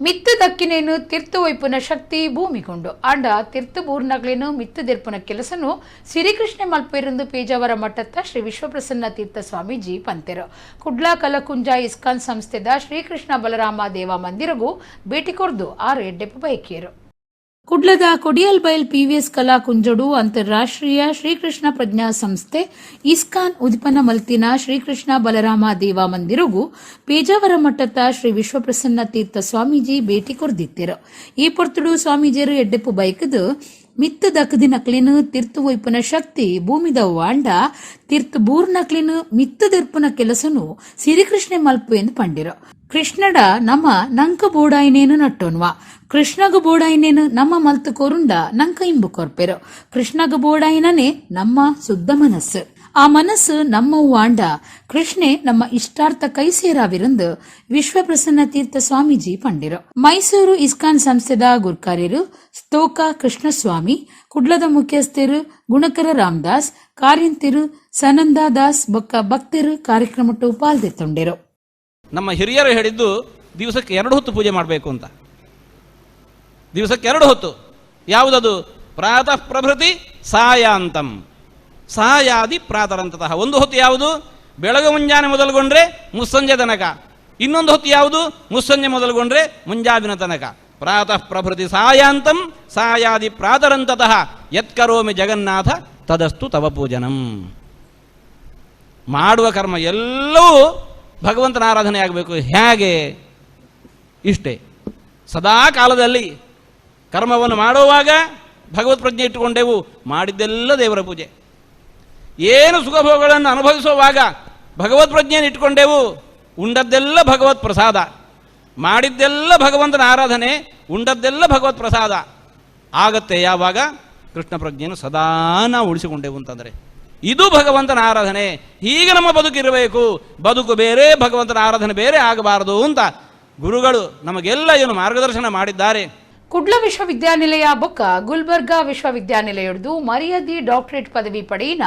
ಮಿತ್ತು ದಕ್ಕಿನೇನು ತಿರ್ತು ವೈಪುನ ಶಕ್ತಿ ಭೂಮಿಗೊಂಡು ಅಂಡ ತಿರ್ತು ಬೂರ್ನಗ್ಲೇನು ಮಿತ್ತು ದೆರ್ಪುನ ಕೆಲಸನು ಸಿರಿಕೃಷ್ಣ ಮಲ್ಪೇರಂದು ಪೇಜಾವರ ಮಠದ ಶ್ರೀ ವಿಶ್ವಪ್ರಸನ್ನ ತೀರ್ಥ Swamiji ಪಂತೆರು. Kudla ಕಲಕುಂಜ ISKCON ಸಂಸ್ಥೆದ ಶ್ರೀಕೃಷ್ಣ ಬಲರಾಮ ದೇವ ಮಂದಿರಗೂ ಭೇಟಿ ಕೊರ್ದು 6 ಎಡ್ಡೆಪ್ಪು ಬೈಕಿಯರು. ಕುಡ್ಲದ ಕೊಡಿಯಲ್ ಬೈಲ್ PVS ಕಲಾ ಕುಂಜಡು ಅಂತಾರಾಷ್ಟ್ರೀಯ ಶ್ರೀಕೃಷ್ಣ ಪ್ರಜ್ಞಾ ಸಂಸ್ಥೆ ಇಸ್ಕಾನ್ ಉದಿಪನ ಮಲ್ತಿನ ಶ್ರೀಕೃಷ್ಣ ಬಲರಾಮ ದೇವ ಮಂದಿರಗೂ ಪೇಜಾವರ ಮಠದ ಶ್ರೀ ವಿಶ್ವಪ್ರಸನ್ನ ತೀರ್ಥ ಸ್ವಾಮೀಜಿ ಭೇಟಿ ಕೊರ್ದಿತ್ತಿರು. ಈ ಪೊರ್ತುಡು ಸ್ವಾಮೀಜಿಯರು ಎಡ್ಡೆಪ್ಪು ಬೈಕದು ಮಿತ್ತು ದಕ್ಕದಿ ನಕ್ಲಿನು ತಿರ್ತು ವೈಪುನ ಶಕ್ತಿ ಭೂಮಿದವು ಅಂಡ ತಿರ್ತು ಬೂರ್ ನಕ್ಲಿನು ಮಿತ್ತು ದೆರ್ಪುನ ಕೆಲಸನು ಸಿರಿಕೃಷ್ಣ ಮಲ್ಪು ಎಂದು ಪಂಡಿರು. ಕೃಷ್ಣಡ ನಮ್ಮ ನಂಕ ಬೋಡಾಯಿನೇನು ನಟ್ಟೋನ್ವಾ, ಕೃಷ್ಣಗ ಬೋಡಾಯಿನೇನು ನಮ್ಮ ಮಲ್ತು ಕೊರುಂಡ ನಂಕ ಇಂಬು ಕೊರ್ಪೆರು. ಕೃಷ್ಣಗ ಬೋಡಾಯಿನನೇ ನಮ್ಮ ಶುದ್ಧ ಮನಸ್ಸು. ಆ ಮನಸ್ಸು ನಮ್ಮವು ಆಂಡ ಕೃಷ್ಣೆ ನಮ್ಮ ಇಷ್ಟಾರ್ಥ ಕೈ ಸೇರಾವಿರಂದು ವಿಶ್ವಪ್ರಸನ್ನ ತೀರ್ಥ ಸ್ವಾಮೀಜಿ ಪಂಡಿರು. ಮೈಸೂರು ಇಸ್ಕಾನ್ ಸಂಸ್ಥೆದ ಗುರ್ಕಾರ್ಯರು ಸ್ತೋಕ ಕೃಷ್ಣಸ್ವಾಮಿ, ಕುಡ್ಲದ ಮುಖ್ಯಸ್ಥರು ಗುಣಕರ ರಾಮದಾಸ್, ಕಾರ್ಯಂತಿರು ಸನಂದಾದಾಸ್ ಬೊಕ್ಕ ಭಕ್ತರು ಕಾರ್ಯಕ್ರಮಟ್ಟು ಪಾಲ್ದೆತ್ತೊಂಡಿರು. ನಮ್ಮ ಹಿರಿಯರು ಹೇಳಿದ್ದು ದಿವಸಕ್ಕೆ 2 ಹೊತ್ತು ಪೂಜೆ ಮಾಡಬೇಕು ಅಂತ. ದಿವಸಕ್ಕೆ 2 ಹೊತ್ತು. ಯಾವುದದು? ಪ್ರಾತಃ ಪ್ರಭೃತಿ ಸಾಯಾಂತಂ, ಸಾಯಾದಿ ಪ್ರಾತರಂತತಃ. ಒಂದು ಹೊತ್ತು ಯಾವುದು? ಬೆಳಗ್ಗೆ ಮುಂಜಾನೆ ಮೊದಲುಗೊಂಡ್ರೆ ಮುಸ್ಸಂಜೆ ತನಕ. ಇನ್ನೊಂದು ಹೊತ್ತು ಯಾವುದು? ಮುಸ್ಸಂಜೆ ಮೊದಲುಗೊಂಡ್ರೆ ಮುಂಜಾವಿನ ತನಕ. ಪ್ರಾತಃ ಪ್ರಭೃತಿ ಸಾಯಾಂತಂ ಸಾಯಾದಿ ಪ್ರಾತರಂತತಃ ಯತ್ಕರೋಮಿ ಜಗನ್ನಾಥ ತದಸ್ತು ತವ ಪೂಜನಂ. ಮಾಡುವ ಕರ್ಮ ಎಲ್ಲವೂ ಭಗವಂತನ ಆರಾಧನೆ ಆಗಬೇಕು. ಹೇಗೆ? ಇಷ್ಟೇ. ಸದಾ ಕಾಲದಲ್ಲಿ ಕರ್ಮವನ್ನು ಮಾಡುವಾಗ ಭಗವತ್ ಪ್ರಜ್ಞೆ ಇಟ್ಟುಕೊಂಡೆವು, ಮಾಡಿದ್ದೆಲ್ಲ ದೇವರ ಪೂಜೆ. ಏನು ಸುಖಭೋಗಗಳನ್ನು ಅನುಭವಿಸುವಾಗ ಭಗವತ್ ಪ್ರಜ್ಞೆಯನ್ನು ಇಟ್ಟುಕೊಂಡೆವು, ಉಂಡದ್ದೆಲ್ಲ ಭಗವತ್ ಪ್ರಸಾದ, ಮಾಡಿದ್ದೆಲ್ಲ ಭಗವಂತನ ಆರಾಧನೆ, ಉಂಡದ್ದೆಲ್ಲ ಭಗವತ್ ಪ್ರಸಾದ ಆಗತ್ತೆ. ಯಾವಾಗ? ಕೃಷ್ಣ ಪ್ರಜ್ಞೆಯನ್ನು ಸದಾ ನಾವು ಉಳಿಸಿಕೊಂಡೆವು ಅಂತಂದರೆ ಇದು ಭಗವಂತನ ಆರಾಧನೆ. ಹೀಗೆ ನಮ್ಮ ಬದುಕಿರಬೇಕು. ಬದುಕು ಬೇರೆ, ಭಗವಂತನ ಆರಾಧನೆ ಬೇರೆ ಆಗಬಾರದು ಅಂತ ಗುರುಗಳು ನಮಗೆಲ್ಲ ಏನು ಮಾರ್ಗದರ್ಶನ ಮಾಡಿದ್ದಾರೆ. ಕುಡ್ಲ ವಿಶ್ವವಿದ್ಯಾನಿಲಯ ಬೊಕ್ಕ ಗುಲ್ಬರ್ಗಾ ವಿಶ್ವವಿದ್ಯಾನಿಲಯದ್ದು ಮರ್ಯಾದಿ ಡಾಕ್ಟರೇಟ್ ಪದವಿ ಪಡೆಯಿನ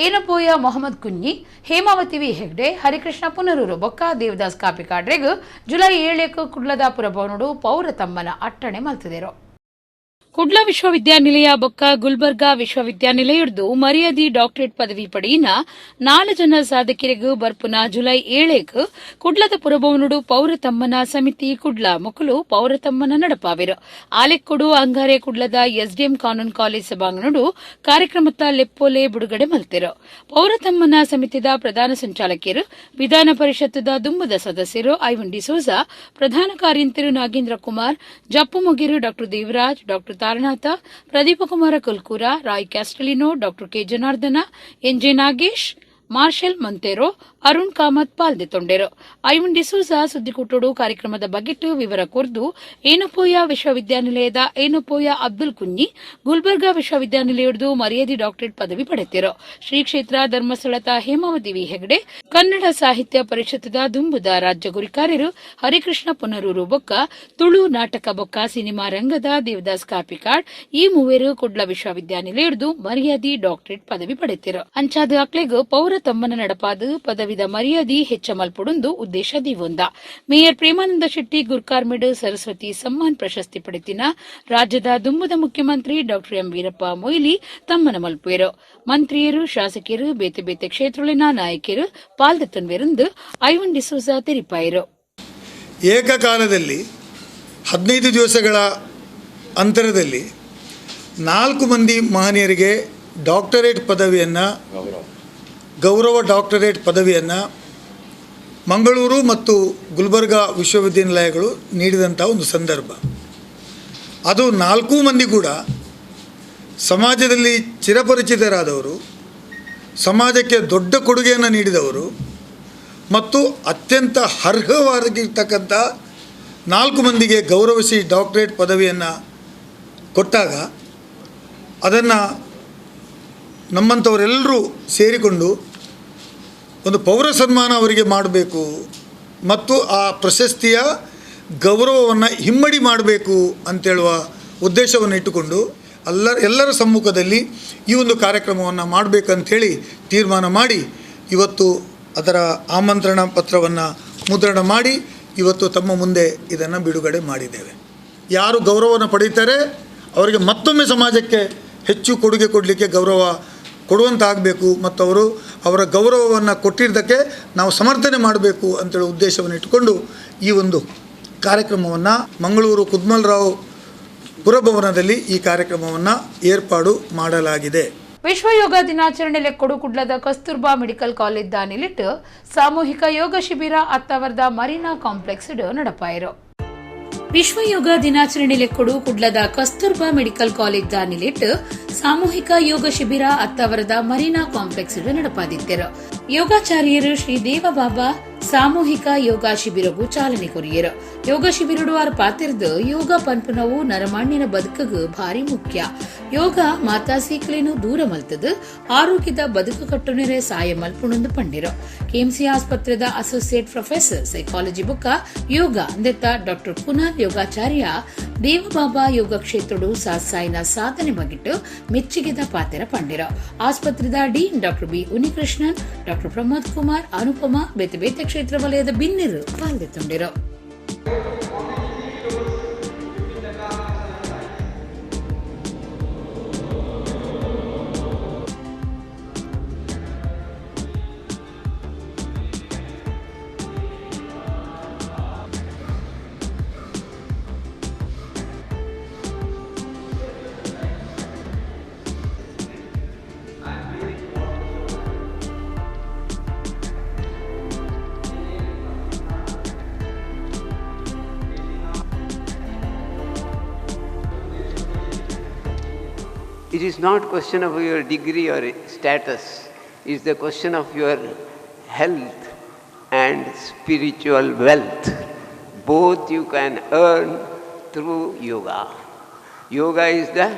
ಏನಪೋಯ ಮೊಹಮ್ಮದ್ ಕುಂಜಿ, ಹೇಮಾವತಿ ವಿ ಹೆಗ್ಡೆ, ಹರಿಕೃಷ್ಣ ಪುನರೂರು ಬೊಕ್ಕ ದೇವದಾಸ್ ಕಾಪಿಕಾಡ್ರೆಗ್ ಜುಲೈ 7 ಕುಡ್ಲದ ಪುರಭವನಡು ಪೌರ ತಮ್ಮನ ಅಟ್ಟಣೆ ಮಲ್ತಿದೆರು. ಕುಡ್ಲ ವಿಶ್ವವಿದ್ಯಾನಿಲಯ ಬೊಕ್ಕ ಗುಲ್ಬರ್ಗಾ ವಿಶ್ವವಿದ್ಯಾನಿಲಯದ್ದು ಮರ್ಯಾದಿ ಡಾಕ್ಟರೇಟ್ ಪದವಿ ಪಡೆಯಿನ 4 ಜನ ಸಾಧಕರಿಗೂ ಬರ್ಪುನ ಜುಲೈ 7 ಕುಡ್ಲದ ಪುರಭವನಡು ಪೌರ ತಮ್ಮನ ಸಮಿತಿ ಕುಡ್ಲ ಮೊಕಲು ಪೌರ ತಮ್ಮನ ನಡಪಾವಿರು. ಆಲೆಕ್ಕೊಡು ಅಂಗಾರೆ ಕುಡ್ಲದ ಎಸ್ಡಿಎಂ ಕಾನೂನು ಕಾಲೇಜ್ ಸಭಾಂಗಣಡು ಕಾರ್ಯಕ್ರಮದ ಲೆಪ್ಪೋಲೆ ಬಿಡುಗಡೆ ಮಲ್ತಿರು. ಪೌರ ತಮ್ಮನ ಸಮಿತಿದ ಪ್ರಧಾನ ಸಂಚಾಲಕಿಯರು, ವಿಧಾನ ಪರಿಷತ್ತದ ದುಂಬದ ಸದಸ್ಯರು ಐವನ್ ಡಿಸೋಜ, ಪ್ರಧಾನ ಕಾರ್ಯಂತರು ನಾಗೇಂದ್ರ ಕುಮಾರ್, ಜಪ್ಪು ಮುಗಿರು ಡಾ ದೇವರಾಜ್, ಡಾ ತಾರನಾಥ, ಪ್ರದೀಪ ಕುಮಾರ ಕುಲ್ಕೂರ, ರಾಯ್ ಕ್ಯಾಸ್ಟಲಿನೋ, ಡಾ ಕೆ ಜನಾರ್ದನ, ಎನ್ಜೆ ನಾಗೇಶ್, ಮಾರ್ಷಲ್ ಮಂತೇರೋ, ಅರುಣ್ ಕಾಮತ್ ಪಾಲ್ದೆತ್ತೊಂಡೆರು. ಐವನ್ ಡಿಸೋಜ ಸುದ್ದಿಕೂಟೋಡು ಕಾರ್ಯಕ್ರಮದ ಬಗೆಟ್ಟು ವಿವರ ಕೊರ್ದು ಏನಪೋಯ ವಿಶ್ವವಿದ್ಯಾನಿಲಯದ ಏನಪೋಯ ಅಬ್ದುಲ್ ಕುಂಜಿ ಗುಲ್ಬರ್ಗಾ ವಿಶ್ವವಿದ್ಯಾನಿಲಯದ್ದು ಮರ್ಯಾದಿ ಡಾಕ್ಟರೇಟ್ ಪದವಿ ಪಡೆತಿರು. ಶ್ರೀ ಕ್ಷೇತ್ರ ಧರ್ಮಸ್ಥಳದ ಹೇಮಾವತಿ ವಿ ಹೆಗ್ಡೆ, ಕನ್ನಡ ಸಾಹಿತ್ಯ ಪರಿಷತ್ತದ ದುಂಬುದ ರಾಜ್ಯ ಗುರಿಕಾರ್ಯರು ಹರಿಕೃಷ್ಣ ಪುನರೂರು ಬೊಕ್ಕ ತುಳು ನಾಟಕ ಬೊಕ್ಕ ಸಿನಿಮಾ ರಂಗದ ದೇವದಾಸ್ ಕಾಪಿಕಾಡ್ ಈ ಮೂವರು ಕುಡ್ಲ ವಿಶ್ವವಿದ್ಯಾನಿಲಯದ್ದು ಮರ್ಯಾದಿ ಡಾಕ್ಟರೇಟ್ ಪದವಿ ಪಡೆತಿರು. ಅಂಚಾದ ಅಕ್ಲೆಗ್ ಪೌರ ತಮ್ಮನ ನಡಪಾದ ಪದವಿದ ಮರ್ಯಾದಿ ಹೆಚ್ಚಮಲ್ಪಡುಂದು ಉದ್ದೇಶ ದೀವೊಂದ. ಮೇಯರ್ ಪ್ರೇಮಾನಂದ ಶೆಟ್ಟಿ ಗುರ್ಕಾರ್ಮೆಡ್ ಸರಸ್ವತಿ ಸಮ್ಮಾನ್ ಪ್ರಶಸ್ತಿ ಪಡೆತಿನ ರಾಜ್ಯದ ದುಂಬದ ಮುಖ್ಯಮಂತ್ರಿ ಡಾ ಎಂ ವೀರಪ್ಪ ಮೊಯ್ಲಿ ತಮ್ಮನ ಮಲ್ಪುವೆರು. ಮಂತ್ರಿಯರು, ಶಾಸಕಿಯರು, ಬೇತೆ ಬೇತೆ ಕ್ಷೇತ್ರಗಳಿನ ನಾಯಕಿಯರು ಪಾಲ್ದೆತ್ತನ್ವೆರೆಂದು ಐವನ್ ಡಿಸೋಜ ತೆರಿಪಾಯಿರು. ಏಕಕಾಲದಲ್ಲಿ 15 ದಿವಸಗಳ ಅಂತರದಲ್ಲಿ 4 ಮಂದಿ ಮಹನೀಯರಿಗೆ ಡಾಕ್ಟರೇಟ್ ಪದವಿಯನ್ನು, ಗೌರವ ಡಾಕ್ಟರೇಟ್ ಪದವಿಯನ್ನು ಮಂಗಳೂರು ಮತ್ತು ಗುಲ್ಬರ್ಗಾ ವಿಶ್ವವಿದ್ಯಾನಿಲಯಗಳು ನೀಡಿದಂಥ ಒಂದು ಸಂದರ್ಭ. ಅದು 4 ಮಂದಿ ಕೂಡ ಸಮಾಜದಲ್ಲಿ ಚಿರಪರಿಚಿತರಾದವರು, ಸಮಾಜಕ್ಕೆ ದೊಡ್ಡ ಕೊಡುಗೆಯನ್ನು ನೀಡಿದವರು ಮತ್ತು ಅತ್ಯಂತ ಅರ್ಹವಾಗಿರ್ತಕ್ಕಂಥ 4 ಮಂದಿಗೆ ಗೌರವಿಸಿ ಡಾಕ್ಟರೇಟ್ ಪದವಿಯನ್ನು ಕೊಟ್ಟಾಗ ಅದನ್ನು ನಮ್ಮಂಥವರೆಲ್ಲರೂ ಸೇರಿಕೊಂಡು ಒಂದು ಪೌರ ಸನ್ಮಾನ ಅವರಿಗೆ ಮಾಡಬೇಕು ಮತ್ತು ಆ ಪ್ರಶಸ್ತಿಯ ಗೌರವವನ್ನು ಹಿಮ್ಮಡಿ ಮಾಡಬೇಕು ಅಂತೇಳುವ ಉದ್ದೇಶವನ್ನು ಇಟ್ಟುಕೊಂಡು ಎಲ್ಲರ ಸಮ್ಮುಖದಲ್ಲಿ ಈ ಒಂದು ಕಾರ್ಯಕ್ರಮವನ್ನು ಮಾಡಬೇಕಂಥೇಳಿ ತೀರ್ಮಾನ ಮಾಡಿ ಇವತ್ತು ಅದರ ಆಮಂತ್ರಣ ಪತ್ರವನ್ನು ಮುದ್ರಣ ಮಾಡಿ ಇವತ್ತು ತಮ್ಮ ಮುಂದೆ ಇದನ್ನು ಬಿಡುಗಡೆ ಮಾಡಿದ್ದೇವೆ. ಯಾರು ಗೌರವವನ್ನು ಪಡೀತಾರೆ ಅವರಿಗೆ ಮತ್ತೊಮ್ಮೆ ಸಮಾಜಕ್ಕೆ ಹೆಚ್ಚು ಕೊಡುಗೆ ಕೊಡಲಿಕ್ಕೆ ಗೌರವ ಕೊಡುವಂತಾಗಬೇಕು ಮತ್ತು ಅವರ ಗೌರವವನ್ನು ಕೊಟ್ಟಿದ್ದಕ್ಕೆ ನಾವು ಸಮರ್ಥನೆ ಮಾಡಬೇಕು ಅಂತೇಳಿ ಉದ್ದೇಶವನ್ನು ಇಟ್ಟುಕೊಂಡು ಈ ಒಂದು ಕಾರ್ಯಕ್ರಮವನ್ನು ಮಂಗಳೂರು ಕುದ್ಮಲ್ರಾವ್ ಪುರಭವನದಲ್ಲಿ ಈ ಕಾರ್ಯಕ್ರಮವನ್ನು ಏರ್ಪಾಡು ಮಾಡಲಾಗಿದೆ. ವಿಶ್ವ ಯೋಗ ದಿನಾಚರಣೆ ಲೆಕ್ಕೊಡು ಕುಡ್ಲದ ಕಸ್ತೂರ್ಬಾ ಮೆಡಿಕಲ್ ಕಾಲೇಜ್ ದಾನಿಲಿಟ್ ಸಾಮೂಹಿಕ ಯೋಗ ಶಿಬಿರ ಅತ್ತವರ್ದ ಮರೀನಾ ಕಾಂಪ್ಲೆಕ್ಸ್ ನಡಪಾಯಿರು. ವಿಶ್ವ ಯೋಗ ದಿನಾಚರಣೆ ಲೆಕ್ಕೊಡು ಕುಡ್ಲದ ಕಸ್ತೂರ್ಬಾ ಮೆಡಿಕಲ್ ಕಾಲೇಜ್ ದಾನಿಲಿಟ್ ಸಾಮೂಹಿಕ ಯೋಗ ಶಿಬಿರ ಅತ್ತವರದ ಮರೀನಾ ಕಾಂಪ್ಲೆಕ್ಸ್ ನಡಪಾದಿದ್ದರು. ಯೋಗಾಚಾರ್ಯರು ಶ್ರೀ ದೇವಬಾಬಾ ಸಾಮೂಹಿಕ ಯೋಗ ಶಿಬಿರಗೂ ಚಾಲನೆ ಕೊರಿಯರು. ಯೋಗ ಶಿಬಿರಡುವಾರ ಪಾತಿರ್ದು ಯೋಗ ಪನ್ಪುನವು ನರಮಾಣ್ಯನ ಬದುಕಗ ಭಾರಿ ಮುಖ್ಯ. ಯೋಗ ಮಾತಾ ಸೀಕ್ಲೇನು ದೂರ ಮಲ್ತದು ಆರೋಗ್ಯದ ಬದುಕು ಕಟ್ಟುನೆರೆ ಸಾಯ ಮಲ್ಪುಣಂದು ಪಂಡಿರು. ಕೆಎಂಸಿ ಆಸ್ಪತ್ರೆದ ಅಸೋಸಿಯೇಟ್ ಪ್ರೊಫೆಸರ್ ಸೈಕಾಲಜಿ ಬುಕ್ಕ ಯೋಗ ಅಂದೆತ್ತ ಡಾಕ್ಟರ್ ಕುನಾಲ್ ಯೋಗಾಚಾರ್ಯ ದೇವಬಾಬಾ ಯೋಗ ಕ್ಷೇತ್ರಡು ಸಾಯಿನ ಸಾಧನೆ ಬಗಿಟ್ಟು ಮೆಚ್ಚುಗೆದ ಪಾತೆರ ಪಂಡಿರ. ಆಸ್ಪತ್ರೆದ dean doctor B Unnikrishnan, doctor Pramod Kumar, Anupama ಬೇತೆ ಬೇತೆ ಕ್ಷೇತ್ರ ವಲಯದ ಬಿನ್ನಿರು ಪಾಲ್ಗೊಂಡಿರು. It is not question of your degree or status. It is the question of your health and spiritual wealth. Both you can earn through yoga. Yoga is the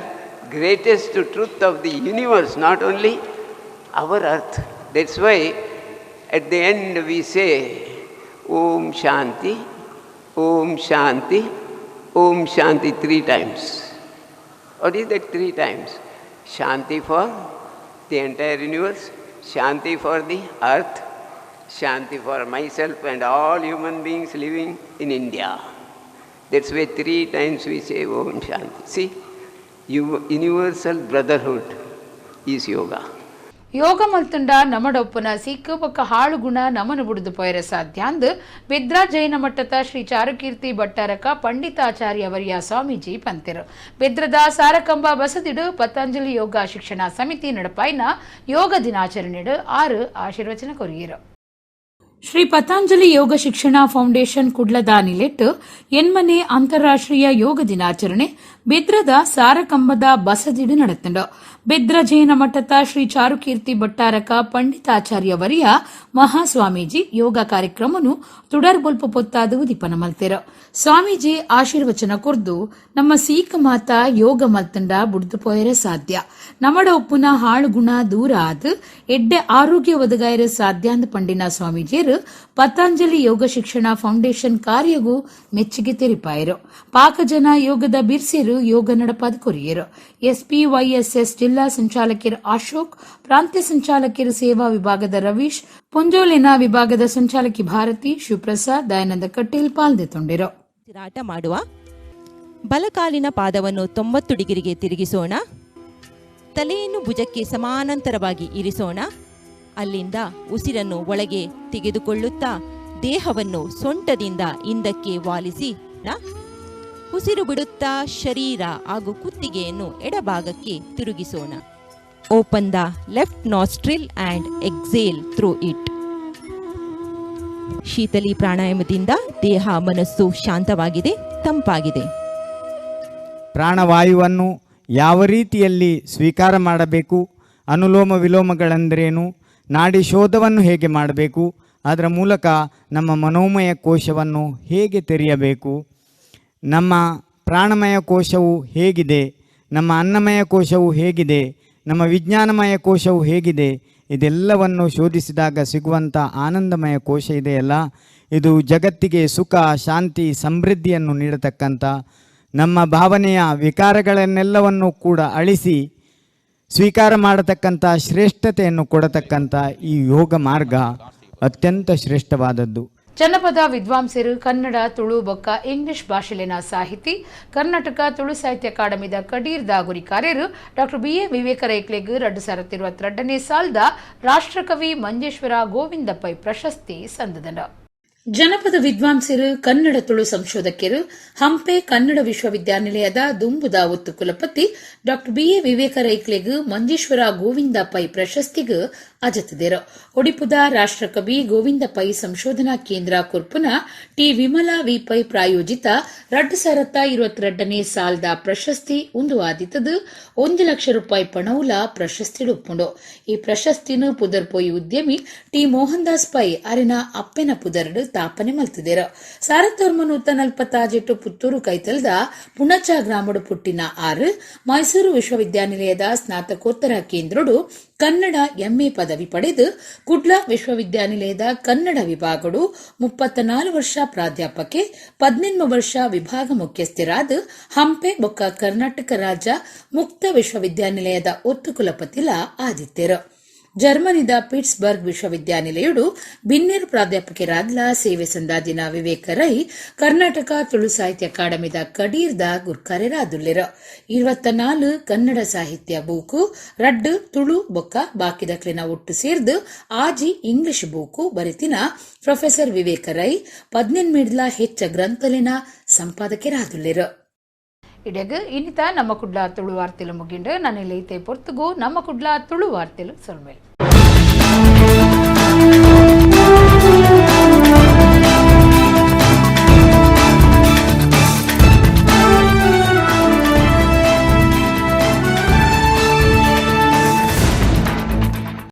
greatest truth of the universe, not only our earth. That's why at the end we say Om Shanti, Om Shanti, Om Shanti 3 times. What is that 3 times? Shanti for the entire universe, Shanti for the earth, Shanti for myself and all human beings living in India. That's why 3 times we say Om Shanti. See, universal brotherhood is yoga. ಯೋಗ ಮಲ್ತುಂಡ ನಮಡೊಪ್ಪನ ಸಿಕ್ಕ ಪಕ್ಕ ಹಾಳು ಗುಣ ನಮನ ಬುಡಿದು ಪೊಯರ ಸಾಧ್ಯ ಅಂದು ಬೆದ್ರಾ ಜೈನ ಮಟ್ಟದ ಶ್ರೀ ಚಾರುಕೀರ್ತಿ ಭಟ್ಟಾರಕ ಪಂಡಿತಾಚಾರ್ಯ ವರ್ಯ ಸ್ವಾಮೀಜಿ ಪಂತಿರು. ಬೆದ್ರದ ಸಾರಕಂಬ ಬಸದಿಡು ಪತಂಜಲಿ ಯೋಗ ಶಿಕ್ಷಣ ಸಮಿತಿ ನಡಪಾಯಿನ ಯೋಗ ದಿನಾಚರಣೆಡು 6 ಆಶೀರ್ವಚನ ಕೊರಿಯರು. ಶ್ರೀ ಪತಂಜಲಿ ಯೋಗ ಶಿಕ್ಷಣ ಫೌಂಡೇಶನ್ ಕುಡ್ಲದಾನಿಲೆಟ್ಟು ಎನ್ಮನೆ ಅಂತಾರಾಷ್ಟ್ರೀಯ ಯೋಗ ದಿನಾಚರಣೆ ಬೆದ್ರದ ಸಾರಕಂಬದ ಬಸದಿಡು ನಡೆತಂಡು. ಬೆದ್ರ ಜೈನ ಮಠದ ಶ್ರೀ ಚಾರುಕೀರ್ತಿ ಭಟ್ಟಾರಕ ಪಂಡಿತಾಚಾರ್ಯ ವರಿಯ ಮಹಾಸ್ವಾಮೀಜಿ ಯೋಗ ಕಾರ್ಯಕ್ರಮನು ತುಡರ್ಬೊಲ್ಪ ಪೊತ್ತಾದು ಉದಿಪನ ಮಲ್ತೆರು. ಸ್ವಾಮೀಜಿ ಆಶೀರ್ವಚನ ಕೊರ್ದು ನಮ್ಮ ಸೀಕ ಮಾತ ಯೋಗ ಮಲ್ತಂಡ ಬುಡ್ದು ಪೋಯರೆ ಸಾಧ್ಯ. ನಮಡ ಒಪ್ಪುನ ಹಾಳು ಗುಣ ದೂರ ಆದು ಎಡ್ಡೆ ಆರೋಗ್ಯ ಒದಗಾಯರ ಸಾಧ್ಯ ಅಂದ ಪಂಡಿನ ಸ್ವಾಮೀಜಿಯರು ಪತಂಜಲಿ ಯೋಗ ಶಿಕ್ಷಣ ಫೌಂಡೇಶನ್ ಕಾರ್ಯಗೂ ಮೆಚ್ಚುಗೆ ತೆರಿಪಾಯರು. ಪಾಕಜನ ಯೋಗದ ಬಿರ್ಸಿರು ಯೋಗ ನಡಪಾದ ಕೊರಿಯರು. ಎಸ್ಪಿವೈಎಸ್ಎಸ್ ಜಿಲ್ಲಾ ಸಂಚಾಲಕರು ಅಶೋಕ್, ಪ್ರಾಂತ್ಯ ಸಂಚಾಲಕರು ಸೇವಾ ವಿಭಾಗದ ರವೀಶ್, ಪುಂಜೋಲಿನ ವಿಭಾಗದ ಸಂಚಾಲಕಿ ಭಾರತಿ, ಶಿವಪ್ರಸಾದ್, ದಯಾನಂದ ಕಟೀಲ್ ಪಾಲ್ಗೊಂಡಿರು. ಆಟ ಮಾಡುವ ಬಲಕಾಲಿನ ಪಾದವನ್ನು 90 ಡಿಗ್ರಿಗೆ ತಿರುಗಿಸೋಣ. ತಲೆಯನ್ನು ಭುಜಕ್ಕೆ ಸಮಾನಾಂತರವಾಗಿ ಇರಿಸೋಣ. ಅಲ್ಲಿಂದ ಉಸಿರನ್ನು ಒಳಗೆ ತೆಗೆದುಕೊಳ್ಳುತ್ತಾ ದೇಹವನ್ನು ಸೊಂಟದಿಂದ ಹಿಂದಕ್ಕೆ ವಾಲಿಸಿ ಉಸಿರು ಬಿಡುತ್ತಾ ಶರೀರ ಹಾಗೂ ಕುತ್ತಿಗೆಯನ್ನು ಎಡಭಾಗಕ್ಕೆ ತಿರುಗಿಸೋಣ. Open the left nostril and exhale through it. ಶೀತಲಿ ಪ್ರಾಣಾಯಾಮದಿಂದ ದೇಹ ಮನಸ್ಸು ಶಾಂತವಾಗಿದೆ, ತಂಪಾಗಿದೆ. ಪ್ರಾಣವಾಯುವನ್ನು ಯಾವ ರೀತಿಯಲ್ಲಿ ಸ್ವೀಕಾರ ಮಾಡಬೇಕು, ಅನುಲೋಮ ವಿಲೋಮಗಳೆಂದರೇನು, ನಾಡಿ ಶೋಧವನ್ನು ಹೇಗೆ ಮಾಡಬೇಕು, ಅದರ ಮೂಲಕ ನಮ್ಮ ಮನೋಮಯ ಕೋಶವನ್ನು ಹೇಗೆ ತೆರೆಯಬೇಕು, ನಮ್ಮ ಪ್ರಾಣಮಯ ಕೋಶವು ಹೇಗಿದೆ, ನಮ್ಮ ಅನ್ನಮಯ ಕೋಶವು ಹೇಗಿದೆ, ನಮ್ಮ ವಿಜ್ಞಾನಮಯ ಕೋಶವು ಹೇಗಿದೆ, ಇದೆಲ್ಲವನ್ನು ಶೋಧಿಸಿದಾಗ ಸಿಗುವಂಥ ಆನಂದಮಯ ಕೋಶ ಇದೆಯಲ್ಲ, ಇದು ಜಗತ್ತಿಗೆ ಸುಖ, ಶಾಂತಿ, ಸಮೃದ್ಧಿಯನ್ನು ನೀಡತಕ್ಕಂಥ, ನಮ್ಮ ಭಾವನೆಯ ವಿಕಾರಗಳನ್ನೆಲ್ಲವನ್ನು ಕೂಡ ಅಳಿಸಿ ಸ್ವೀಕಾರ ಮಾಡತಕ್ಕಂಥ ಶ್ರೇಷ್ಠತೆಯನ್ನು ಕೊಡತಕ್ಕಂಥ ಈ ಯೋಗ ಮಾರ್ಗ ಅತ್ಯಂತ ಶ್ರೇಷ್ಠವಾದದ್ದು. ಜನಪದ ವಿದ್ವಾಂಸರು ಕನ್ನಡ, ತುಳು ಬೊಕ್ಕ ಇಂಗ್ಲಿಷ್ ಭಾಷೆಲಿನ ಸಾಹಿತಿ, ಕರ್ನಾಟಕ ತುಳು ಸಾಹಿತ್ಯ ಅಕಾಡೆಮಿದ ಕಡೀರ್ ದಾಗುರಿ ಕಾರ್ಯರು ಡಾಕ್ಟರ್ BA ವಿವೇಕರೈಕ್ಲೆಗ್ 2022ನೇ ಸಾಲದ ರಾಷ್ಟ್ರಕವಿ ಮಂಜೇಶ್ವರ ಗೋವಿಂದ ಪೈ ಪ್ರಶಸ್ತಿ ಸಂದದನ. ಜನಪದ ವಿದ್ವಾಂಸರು ಕನ್ನಡ ತುಳು ಸಂಶೋಧಕರು ಹಂಪೆ ಕನ್ನಡ ವಿಶ್ವವಿದ್ಯಾನಿಲಯದ ದುಂಬುದ ಒತ್ತು ಕುಲಪತಿ ಡಾ BA ವಿವೇಕ ರೈಕ್ಲೆಗ್ ಮಂಜೇಶ್ವರ ಗೋವಿಂದ ಪೈ ಪ್ರಶಸ್ತಿಗೆ ಅಜತಿದರು. ಒಡಿಪುದ ರಾಷ್ಟ್ರಕವಿ ಗೋವಿಂದ ಪೈ ಸಂಶೋಧನಾ ಕೇಂದ್ರ ಕುರ್ಪುನ ಟಿ ವಿಮಲಾ ವಿ ಪೈ ಪ್ರಾಯೋಜಿತ 2022ನೇ ಸಾಲದ ಪ್ರಶಸ್ತಿ ಒಂದು ಆದಿತದು 1 ಲಕ್ಷ ರೂಪಾಯಿ ಪಣವುಲ ಪ್ರಶಸ್ತಿ ಉಪ್ಪುಂಡು. ಈ ಪ್ರಶಸ್ತಿನ ಪುದರ್ ಪೊಯ್ ಉದ್ಯಮಿ ಟಿ ಮೋಹನ್ ದಾಸ್ ಪೈ ಅರಿನ ಅಪ್ಪೆನ ಪುದರ್ಡ್ ತಾಪನೆ ಮಲ್ತಿದ್ದೇರು. ಸಾರತ್ತೋರ್ಮನು ತನ್ನಲ್ಪತ್ತಾಜೆಟ್ಟು ಪುತ್ತೂರು ಕೈತಲ್ದ ಪುಣಚ ಗ್ರಾಮಡು ಪುಟ್ಟಿನ 6 ಮೈಸೂರು ವಿಶ್ವವಿದ್ಯಾನಿಲಯದ ಸ್ನಾತಕೋತ್ತರ ಕೇಂದ್ರಡು ಕನ್ನಡ MA ಪದವಿ ಪಡೆದು ಕುಡ್ಲ ವಿಶ್ವವಿದ್ಯಾನಿಲಯದ ಕನ್ನಡ ವಿಭಾಗಡು 34 ವರ್ಷ ಪ್ರಾಧ್ಯಾಪಕೆ 18 ವರ್ಷ ವಿಭಾಗ ಮುಖ್ಯಸ್ಥರಾದ ಹಂಪೆ ಬೊಕ್ಕ ಕರ್ನಾಟಕ ರಾಜ್ಯ ಮುಕ್ತ ವಿಶ್ವವಿದ್ಯಾನಿಲಯದ ಒತ್ತು ಕುಲಪತಿಲ ಆದಿತ್ಯರು. ಜರ್ಮನಿದ ಪಿಟ್ಸ್ಬರ್ಗ್ ವಿಶ್ವವಿದ್ಯಾನಿಲಯಡು ಬಿನ್ನೇರು ಪ್ರಾಧ್ಯಾಪಕರಾದ್ಲ ಸೇವೆ ಸಂದಾದಿನ ವಿವೇಕ ರೈ ಕರ್ನಾಟಕ ತುಳು ಸಾಹಿತ್ಯ ಅಕಾಡೆಮಿದ ಕಡೀರ್ದ ಗುರ್ಕರೆರಾದುಲ್ಲೆರು. 24 ಕನ್ನಡ ಸಾಹಿತ್ಯ ಬೂಕು ರಡ್ಡು ತುಳು ಬೊಕ್ಕ ಬಾಕಿದಕ್ಲಿನ ಒಟ್ಟು ಸೇರ್ದು ಆಜಿ ಇಂಗ್ಲಿಷ್ ಬೂಕು ಬರಿತಿನ ಪ್ರೊಫೆಸರ್ ವಿವೇಕ ರೈ 18 ಹೆಚ್ಚ ಗ್ರಂಥಲಿನ ಸಂಪಾದಕರಾದುಲ್ಲೆರು. ಇಡೆಗ್ ಇನ್ನಿತ ನಮ್ಮ ಕುಡ್ಲ ತುಳು ವಾರ್ತೆಲು ಮುಗಿಂಡು ನಾನು ಲೈತೆ ಪೊರ್ತುಗು ನಮ್ಮ ಕುಡ್ಲ ತುಳು ವಾರ್ತೆಲು ಸೊಲ್ಮೇಲೆ